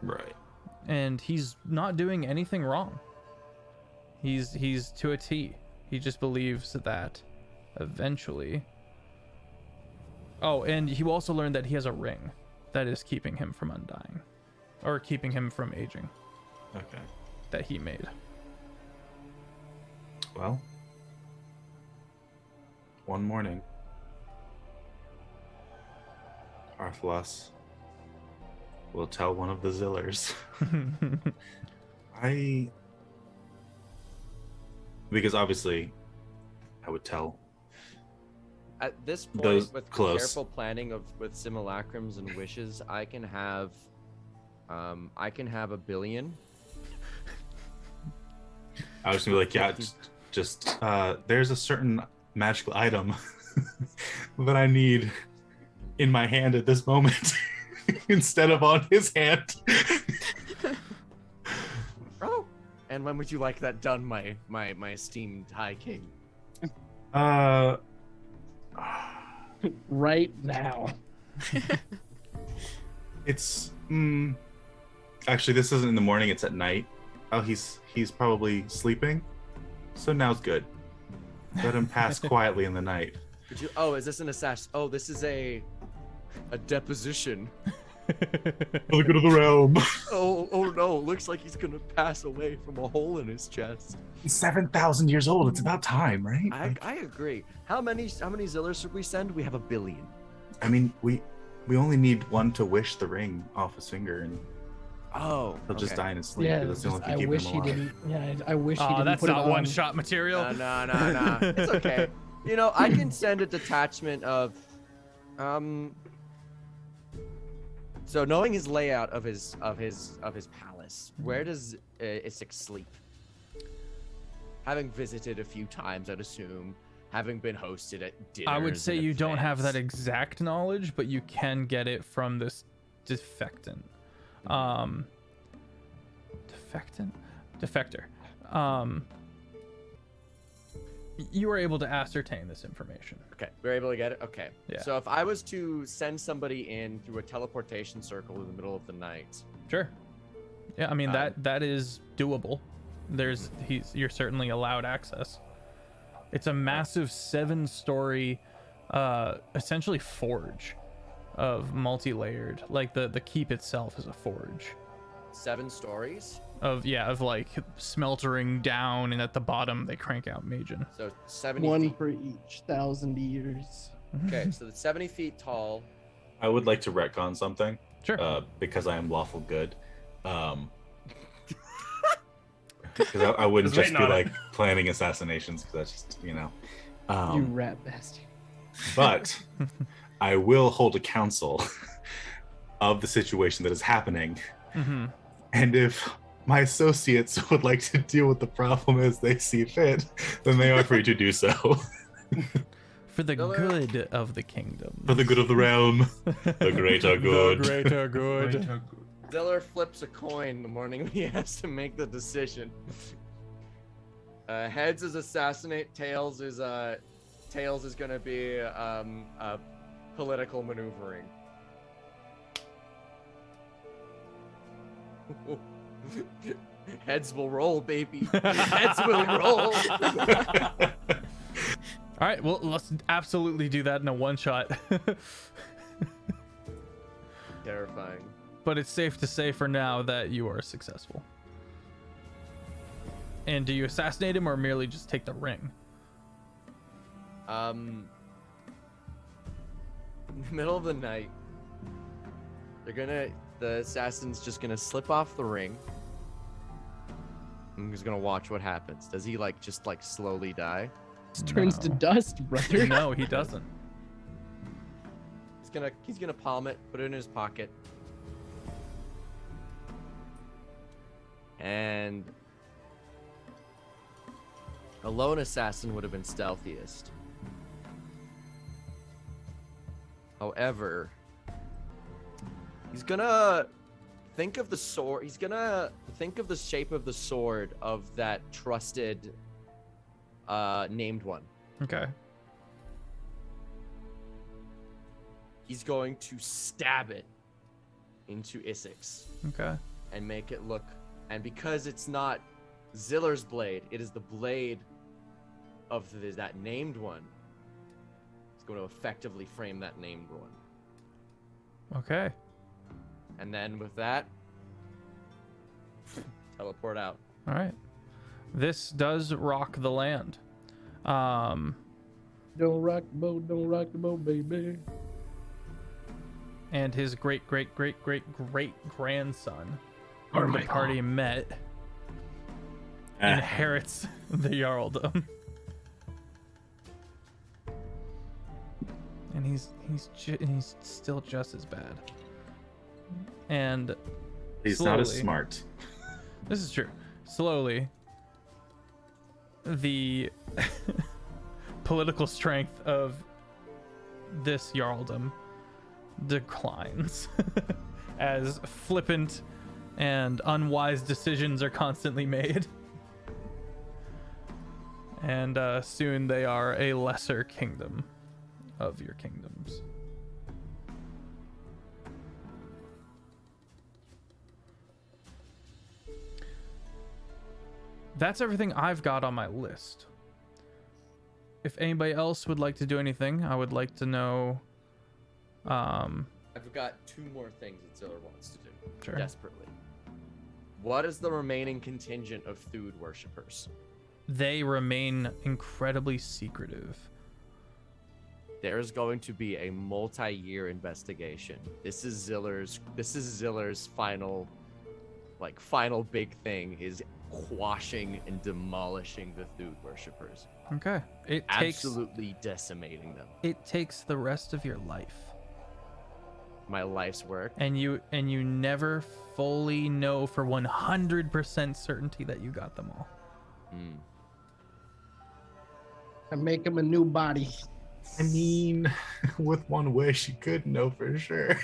Right. and he's not doing anything wrong. He's to a T. He just believes that eventually. Oh, and he also learned that he has a ring that is keeping him from undying, or keeping him from aging, Okay. that he made. Well, one morning, Arthlas will tell one of the Zillers. Because obviously I would tell. At this point, Those with close. careful planning with simulacrums and wishes, I can have $1 billion. I was gonna be like, yeah, just there's a certain magical item that I need in my hand at this moment instead of on his hand. Oh, and when would you like that done, my esteemed High King? Right now. It's actually, this isn't in the morning, it's at night. Oh, he's probably sleeping, so now's good. Let him pass quietly in the night. Could you? Oh, is this an assassin? Oh, this is a deposition. For the good of the realm. Oh no! Looks like he's gonna pass away from a hole in his chest. He's 7,000 years old. It's about time, right? I agree. How many Zillers should we send? We have $1 billion. I mean, we only need one to wish the ring off his finger, and Oh, he'll just die in his sleep. Yeah, That's the only thing I keeping wish him he alive. didn't. Yeah, I wish he Oh, didn't that's put it not on. one-shot material. No. It's okay. You know, I can send a detachment of, So knowing his layout of his palace, where does Isaac sleep? Having visited a few times, I'd assume, having been hosted at dinners. I would say and you don't have that events. exact knowledge, but you can get it from this defectant. Defector. You were able to ascertain this information. Okay, we're able to get it. Okay. Yeah. So if I was to send somebody in through a teleportation circle in the middle of the night, Sure. Yeah, I mean that is doable. You're certainly allowed access. It's a massive 7-story, essentially forge, of multi-layered. Like the keep itself is a forge. 7 stories. Of like smeltering down, and at the bottom they crank out Majin. So 70 One feet. for each 1,000 years. Okay, so it's 70 feet tall. I would like to retcon something. Sure. Because I am lawful good. Because I wouldn't Just just be waiting on like planning assassinations, because that's just, You rat bastard. But I will hold a council of the situation that is happening. Mm-hmm. And if my associates would like to deal with the problem as they see fit, then they are free to do so. For the Miller. good of the kingdom. For the good of the realm, the greater good. The greater good. Ziller flips a coin the morning he has to make the decision. Heads is assassinate. Tails is gonna be political maneuvering. Heads will roll, baby. Heads will roll. All right, well, let's absolutely do that in a one-shot. Terrifying. But it's safe to say for now that you are successful. And do you assassinate him or merely just take the ring? In the middle of the night, the assassin's just gonna slip off the ring. I'm just gonna watch what happens. Does he just slowly die? It turns to No. dust, brother. No, he doesn't. He's gonna palm it, put it in his pocket. And a lone assassin would have been stealthiest. However, he's gonna think of the sword. He's gonna think of the shape of the sword of that trusted named one. Okay. He's going to stab it into Isix Okay. and make it look. And because it's not Ziller's blade, it is the blade of that named one. It's going to effectively frame that named one. Okay. And then with that, teleport out. All right. This does rock the land. Don't rock the boat, baby. and his great grandson, Oh whom the my party God. met, Ah. inherits the Jarldom. And he's still just as bad. And He's not as slowly- smart. This is true. Slowly, the political strength of this Jarldom declines as flippant and unwise decisions are constantly made. And soon they are a lesser kingdom of your kingdoms. That's everything I've got on my list. If anybody else would like to do anything, I would like to know. I've got 2 more things that Ziller wants to do. Sure. Desperately. What is the remaining contingent of Thude worshippers? They remain incredibly secretive. There's going to be a multi-year investigation. This is Ziller's final big thing, is quashing and demolishing the Thude worshippers. Okay. It Absolutely decimating them. takes the rest of your life. My life's work. And you never fully know for 100% certainty that you got them all. Mm. And make him a new body. I mean, with one wish, you could know for sure.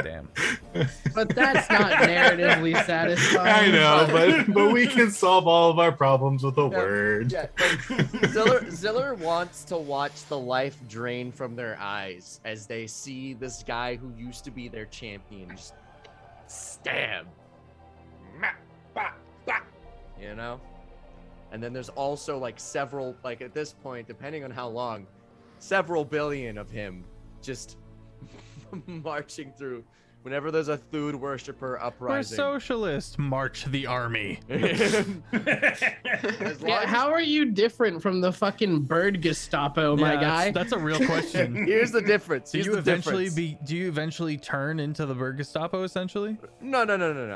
Damn. But that's not narratively I satisfying. know, but we can solve all of our problems with a word. Yeah, like, Ziller wants to watch the life drain from their eyes as they see this guy who used to be their champion just stab. You know? And then there's also like several, like at this point, depending on how long, several billion of him just marching through. Whenever there's a Thude worshipper We're uprising. socialist. March the army. As long Yeah, as- how are you different from the fucking bird Gestapo, my Yeah, guy? That's a real question. Here's the difference. Do Here's you the eventually difference. do you eventually turn into the Berg Gestapo essentially? No.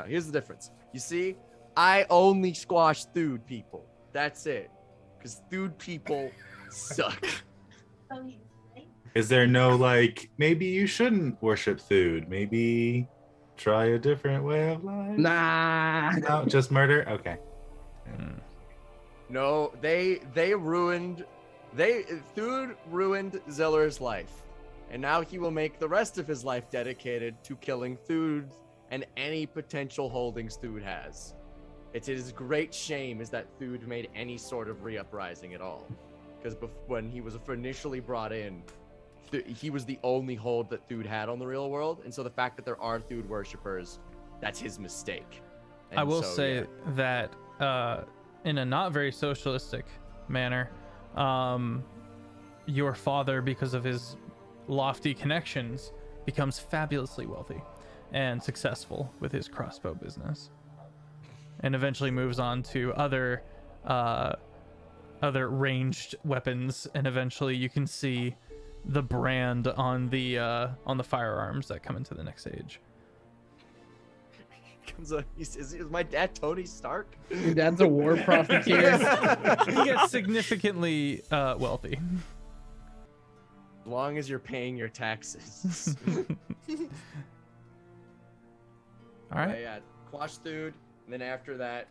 Here's the difference. You see, I only squash Thude people. That's it. Because Thude people suck. Is there no, like, maybe you shouldn't worship Thude? Maybe try a different way of life? Nah. No, just murder? Okay. No, Thude ruined Ziller's life. And now he will make the rest of his life dedicated to killing Thude and any potential holdings Thude has. It's his great shame is that Thude made any sort of re-uprising at all. Because when he was initially brought in, he was the only hold that Thude had on the real world. And so the fact that there are Thude worshippers, that's his mistake. I And will so, say yeah. that in a not very socialistic manner, your father, because of his lofty connections, becomes fabulously wealthy and successful with his crossbow business, and eventually moves on to other ranged weapons, and eventually you can see the brand on the firearms that come into the next age. He says, "Is my dad Tony Stark?" Your dad's a war profiteer. He gets significantly wealthy. As long as you're paying your taxes. All right. Yeah, quash Thude, and then after that,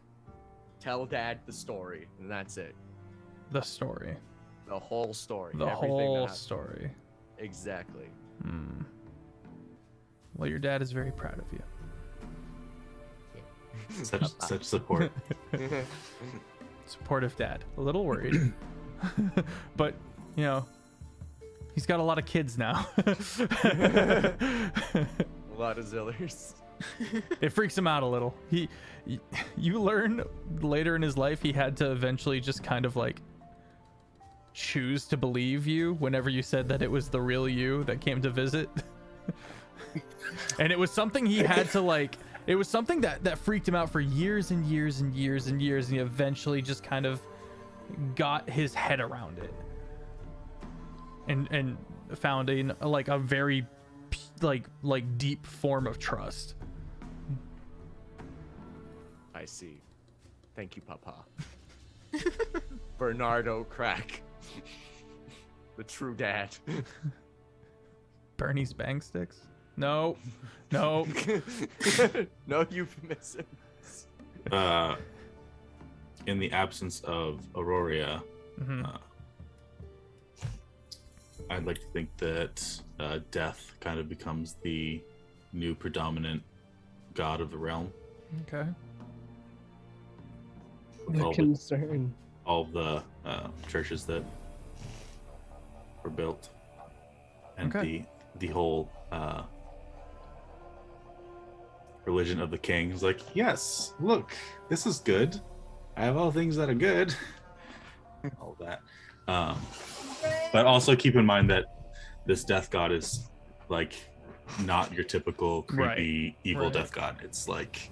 tell Dad the story, and that's it. The story. The whole story. The everything whole that happened. story. Exactly. Well, your dad is very proud of you. Such support. Supportive dad. A little worried. But, you know, he's got a lot of kids now. A lot of Zillers. It freaks him out a little. You learn later in his life he had to eventually just kind of like choose to believe you whenever you said that it was the real you that came to visit. And it was something he had to like, it was something that freaked him out for years and years and years and years, and he eventually just kind of got his head around it and found a very like deep form of trust. I see. Thank you, Papa. Bernardo Crack. The true dad. Bernie's bang sticks? No. No. No euphemisms. In the absence of Aurora, I'd like to think that death kind of becomes the new predominant god of the realm. Okay. The concern. All the churches that were built, and the whole religion of the king is like, yes, look, this is good. I have all things that are good. All that. But also keep in mind that this death god is like not your typical creepy evil death god. It's like,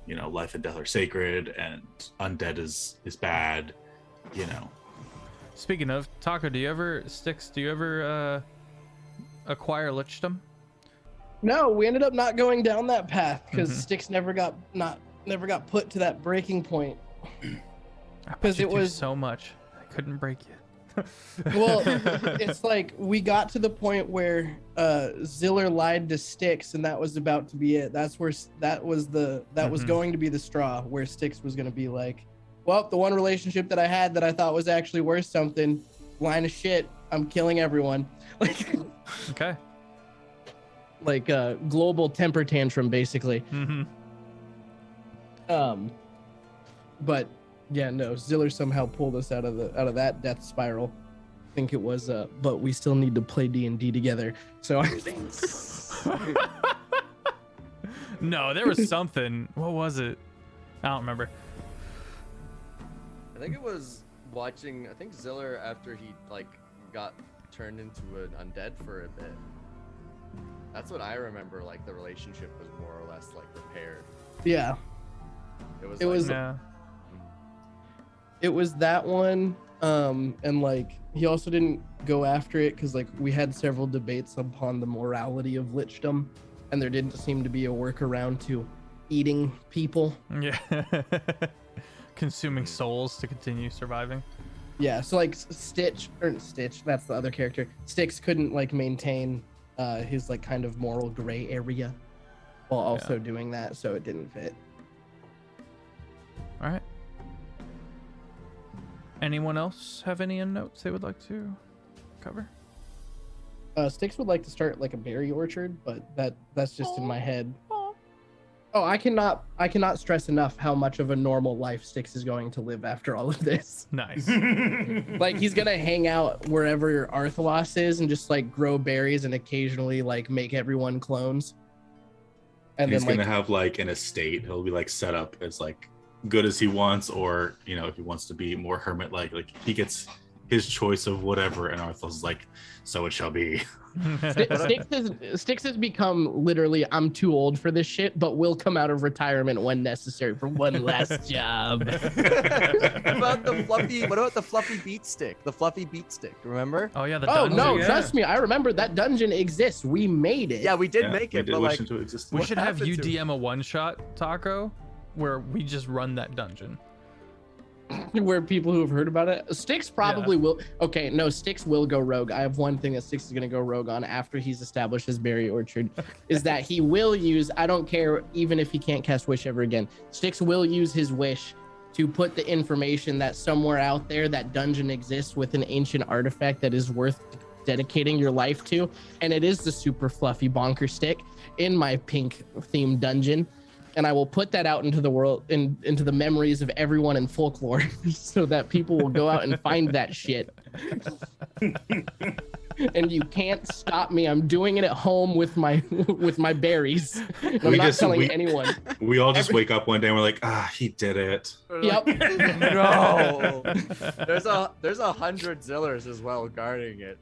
you know, life and death are sacred and undead is bad, you know. Speaking of, Taco, do you ever acquire lichdom? No, we ended up not going down that path because Styx never got put to that breaking point. Because it was so much, I couldn't break you. Well, it's like we got to the point where Ziller lied to Styx, and that was about to be it. That's where that was going to be the straw where Styx was going to be like, well, the one relationship that I had that I thought was actually worth something, line of shit, I'm killing everyone. Like, okay. Like a global temper tantrum, basically. But yeah, no, Ziller somehow pulled us out of that death spiral. I think it was, but we still need to play D&D together. So I think. No, there was something. What was it? I don't remember. I think it was watching. I think Ziller, after he like got turned into an undead for a bit. That's what I remember. Like the relationship was more or less like repaired. Yeah. It was. Yeah. It was that one, and like he also didn't go after it because like we had several debates upon the morality of lichdom, and there didn't seem to be a workaround to eating people. Yeah. Consuming souls to continue surviving. Yeah, so like Stitch, that's the other character. Styx couldn't like maintain his like kind of moral gray area while also doing that, so it didn't fit. All right. Anyone else have any notes they would like to cover? Styx would like to start like a berry orchard, but that's just in my head. Oh, I cannot stress enough how much of a normal life Styx is going to live after all of this. Nice. Like he's gonna hang out wherever Arthalos is and just like grow berries and occasionally like make everyone clones. And he's gonna have like an estate. He'll be like set up as like good as he wants, or you know, if he wants to be more hermit like he gets his choice of whatever, and Arthos is like, so it shall be. Styx has become literally, I'm too old for this shit, but will come out of retirement when necessary for one last job. What about the fluffy beat stick? The fluffy beat stick, remember? Oh yeah, the dungeon. Oh no, trust me, I remember that dungeon exists. We made it. Yeah, we did make it, but like we should have you DM a one-shot, Taco, where we just run that dungeon. Where people who have heard about it, Styx probably will. Okay, no, Styx will go rogue. I have one thing that Styx is going to go rogue on after he's established his berry orchard, is that he will use, I don't care even if he can't cast wish ever again, Styx will use his wish to put the information that somewhere out there that dungeon exists with an ancient artifact that is worth dedicating your life to, and it is the super fluffy bonker stick in my pink themed dungeon. And I will put that out into the world, into the memories of everyone in folklore, so that people will go out and find that shit. And you can't stop me. I'm doing it at home with my berries. And I'm not telling anyone. We all just wake up one day and we're like, he did it. Yep. No. There's 100 Zillers as well guarding it.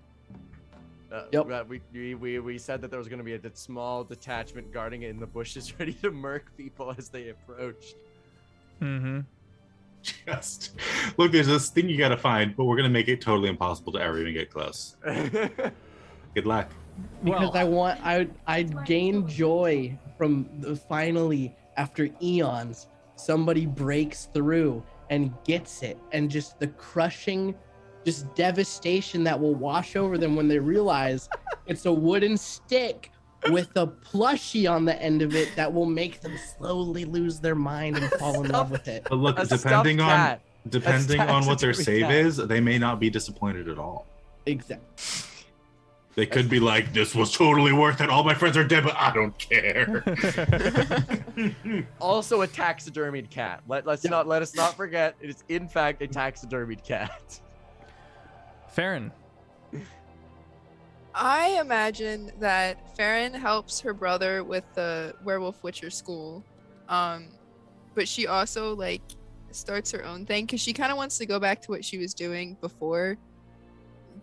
Yep. We said that there was going to be a small detachment guarding it in the bushes, ready to murk people as they approached. Mm-hmm. Just look, there's this thing you got to find, but we're going to make it totally impossible to ever even get close. Good luck. Because I gain joy from finally, after eons, somebody breaks through and gets it, and just the crushing, just devastation that will wash over them when they realize it's a wooden stick with a plushie on the end of it that will make them slowly lose their mind and fall in love with it. But look, A depending stuffed cat. on what their Taxidermy save cat. is, they may not be disappointed at all. Exactly. They could be like, "This was totally worth it. All my friends are dead, but I don't care." Also a taxidermied cat. Let us not forget, it is in fact a taxidermied cat. Farron. I imagine that Farron helps her brother with the Werewolf Witcher school, but she also like starts her own thing because she kind of wants to go back to what she was doing before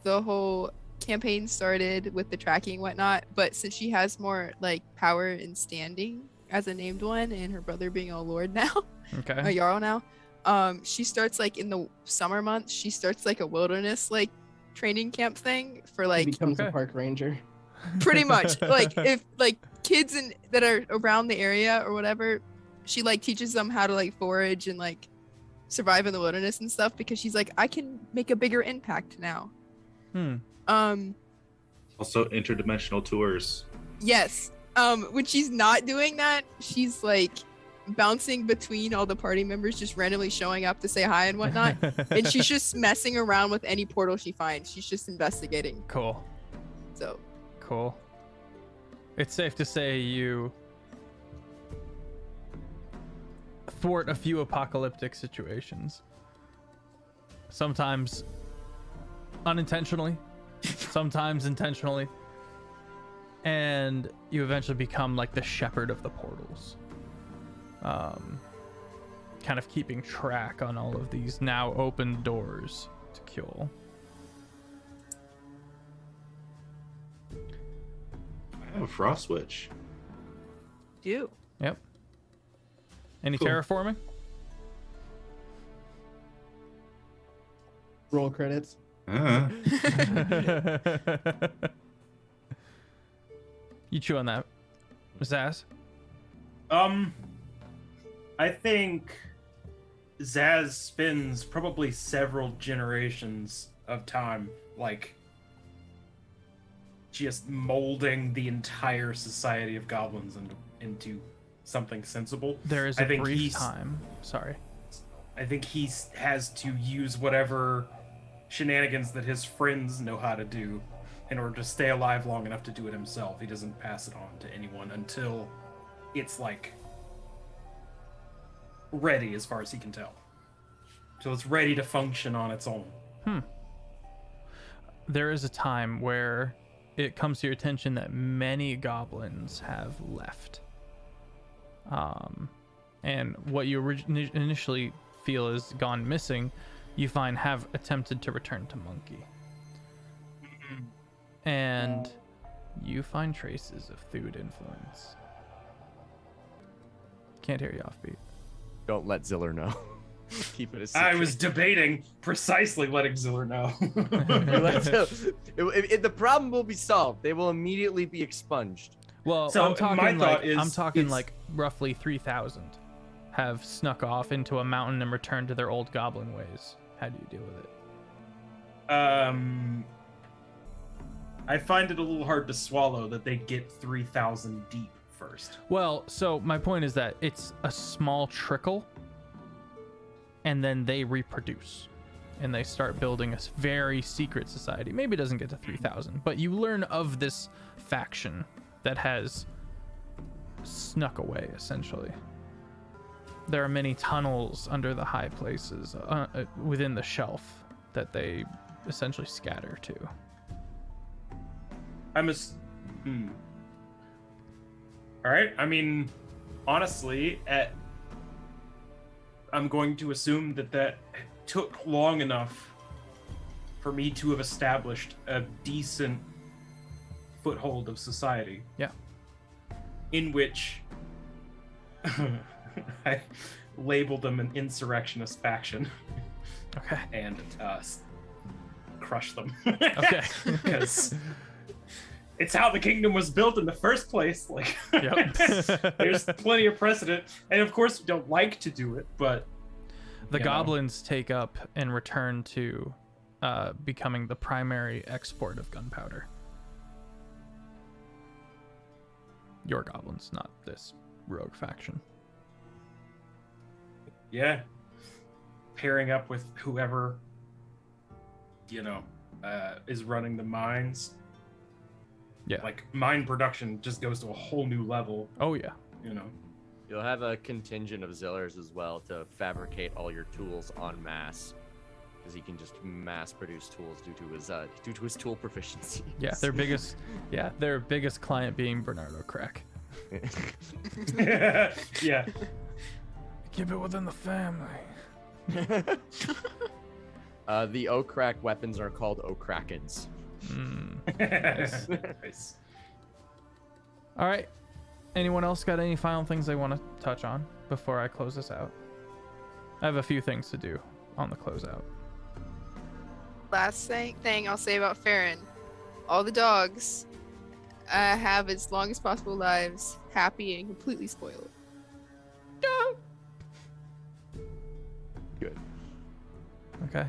the whole campaign started with the tracking and whatnot. But since she has more like power and standing as a named one, and her brother being a lord now, Okay. a jarl now, she starts like in the summer months. She starts like a wilderness like training camp thing for He like becomes Okay. a park ranger. pretty much like if like kids that are around the area or whatever, she like teaches them how to like forage and like survive in the wilderness and stuff, because she's like, I can make a bigger impact now. Also, interdimensional tours. Yes. When she's not doing that, she's like bouncing between all the party members, just randomly showing up to say hi and whatnot. And she's just messing around with any portal she finds. She's just investigating. Cool. So Cool. It's safe to say you thwart a few apocalyptic situations. Sometimes unintentionally, sometimes intentionally. And you eventually become like the shepherd of the portals. Kind of keeping track on all of these now open doors to Kjol. I have a frost switch. do. Yep. Any Cool. terraforming? Roll credits. You chew on that, Zaz. I think Zaz spends probably several generations of time, like, just molding the entire society of goblins into something sensible. There is I a think brief he's- time. Sorry. I think he has to use whatever shenanigans that his friends know how to do in order to stay alive long enough to do it himself. He doesn't pass it on to anyone until it's like ready, as far as he can tell. So it's ready to function on its own. There is a time where it comes to your attention that many goblins have left. And what you initially feel is gone missing, you find have attempted to return to Monkey. And you find traces of Thud influence. Can't hear you, Offbeat. Don't let Ziller know. Keep it a secret. I was debating precisely letting Ziller know. The problem will be solved. They will immediately be expunged. Well, So, I'm talking my like thought is I'm talking it's- like roughly 3,000 have snuck off into a mountain and returned to their old goblin ways. How do you deal with it? I find it a little hard to swallow that they get 3,000 deep first. Well, so my point is that it's a small trickle, and then they reproduce, and they start building a very secret society. Maybe it doesn't get to 3,000, but you learn of this faction that has snuck away, essentially. There are many tunnels under the high places within the shelf that they essentially scatter to. All right. I mean, honestly, I'm going to assume that took long enough for me to have established a decent foothold of society. Yeah. In which I labeled them an insurrectionist faction Okay. and crush them. Okay. Because it's how the kingdom was built in the first place. Like, Yep. there's plenty of precedent, and of course we don't like to do it, but The you know. goblins take up and return to becoming the primary export of gunpowder. Your goblins, not this rogue faction. yeah, pairing up with whoever is running the mines. Yeah. Like, mine production just goes to a whole new level. Oh yeah. You'll have a contingent of Zillers as well to fabricate all your tools en masse, because he can just mass produce tools due to his tool proficiency. Yeah, their biggest client being Bernardo Crack. Yeah. Keep it within the family. The Okrack weapons are called Okrakens. Nice. All right. Anyone else got any final things they want to touch on before I close this out? I have a few things to do on the closeout. Last thing I'll say about Farron. All the dogs have as long as possible lives, happy and completely spoiled. Good. Okay.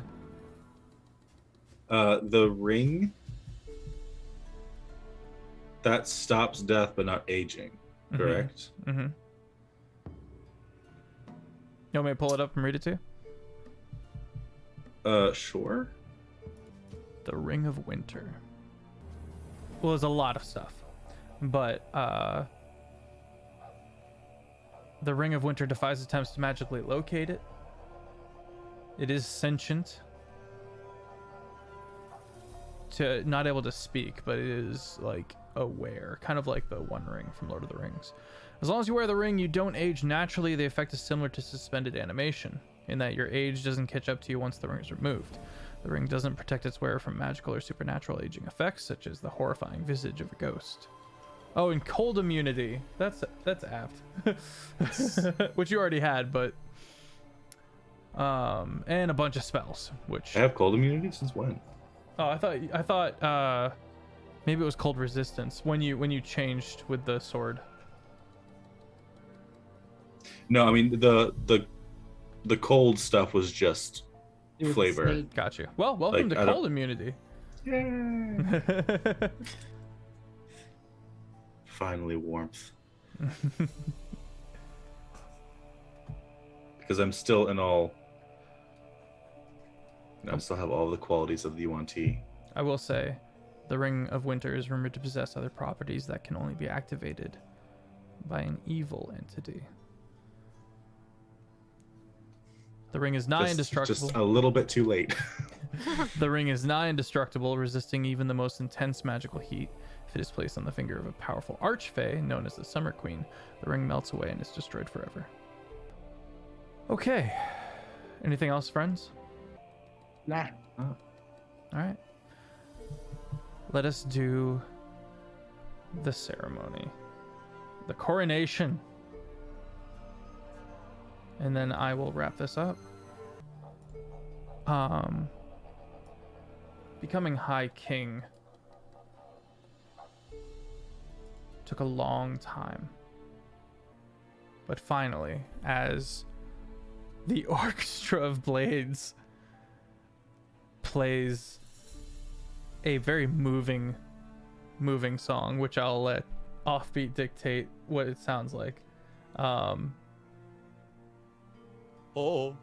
The ring that stops death but not aging, correct? Mm-hmm. You want me to pull it up and read it to you? Sure. The Ring of Winter. Well, there's a lot of stuff, but the Ring of Winter defies attempts to magically locate it. It is sentient. Not able to speak, but it is like aware, kind of like the One Ring from Lord of the Rings. As long as you wear the ring, you don't age naturally. The effect is similar to suspended animation, in that your age doesn't catch up to you once the ring is removed. The ring doesn't protect its wearer from magical or supernatural aging effects, such as the horrifying visage of a ghost. Oh, and cold immunity. That's apt. Which you already had, but and a bunch of spells, which I have cold immunity since when? Oh, I thought maybe it was cold resistance when you changed with the sword. No, I mean the cold stuff was just It was flavor. snake. Got you. Well, welcome Like, to I don't- cold immunity. Finally warmth. Because I'm still in all. I still have all the qualities of the UNT. I will say, the Ring of Winter is rumored to possess other properties that can only be activated by an evil entity. The ring is nigh indestructible. Just a little bit too late. The ring is nigh indestructible, resisting even the most intense magical heat. If it is placed on the finger of a powerful archfey, known as the Summer Queen, the ring melts away and is destroyed forever. Okay. Anything else, friends? Nah. All right. Let us do the ceremony. The coronation. And then I will wrap this up. Becoming High King took a long time. But finally, as the Orchestra of Blades plays a very moving song, which I'll let Offbeat dictate what it sounds like. Oh,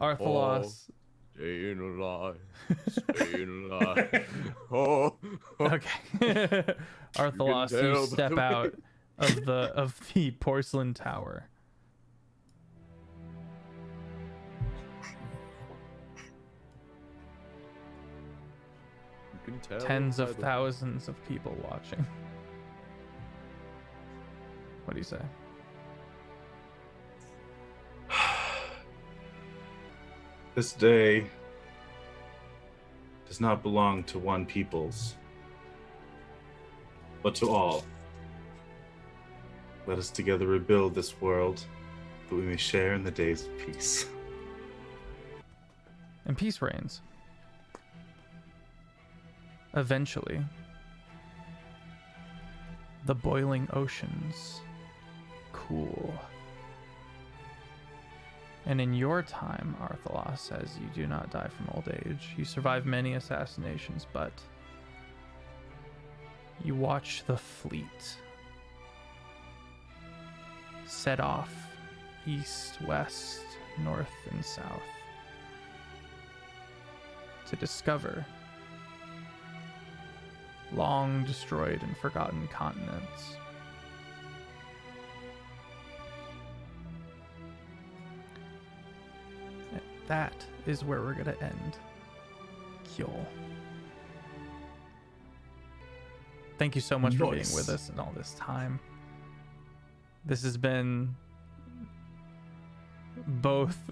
Arthalos. Staying alive, staying alive. Oh, Okay. Arthalos, tell you by step the way. out of the porcelain tower. You can tell Tens by of the- thousands of people watching. What do you say? This day does not belong to one peoples, but to all. Let us together rebuild this world, that we may share in the days of peace. And peace reigns. Eventually, the boiling oceans cool. And in your time, Arthalos says, you do not die from old age. You survive many assassinations, but you watch the fleet set off east, west, north, and south to discover long destroyed and forgotten continents. And that is where we're going to end Kjol. Thank you so much for being with us in all this time. This has been both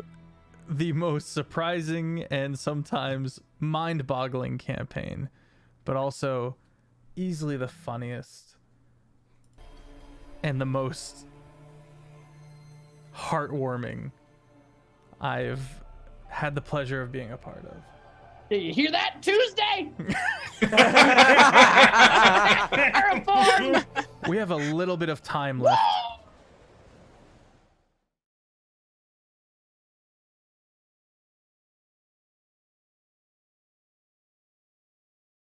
the most surprising and sometimes mind-boggling campaign, but also easily the funniest and the most heartwarming I've had the pleasure of being a part of. Did you hear that? Tuesday! Terraform! We have a little bit of time left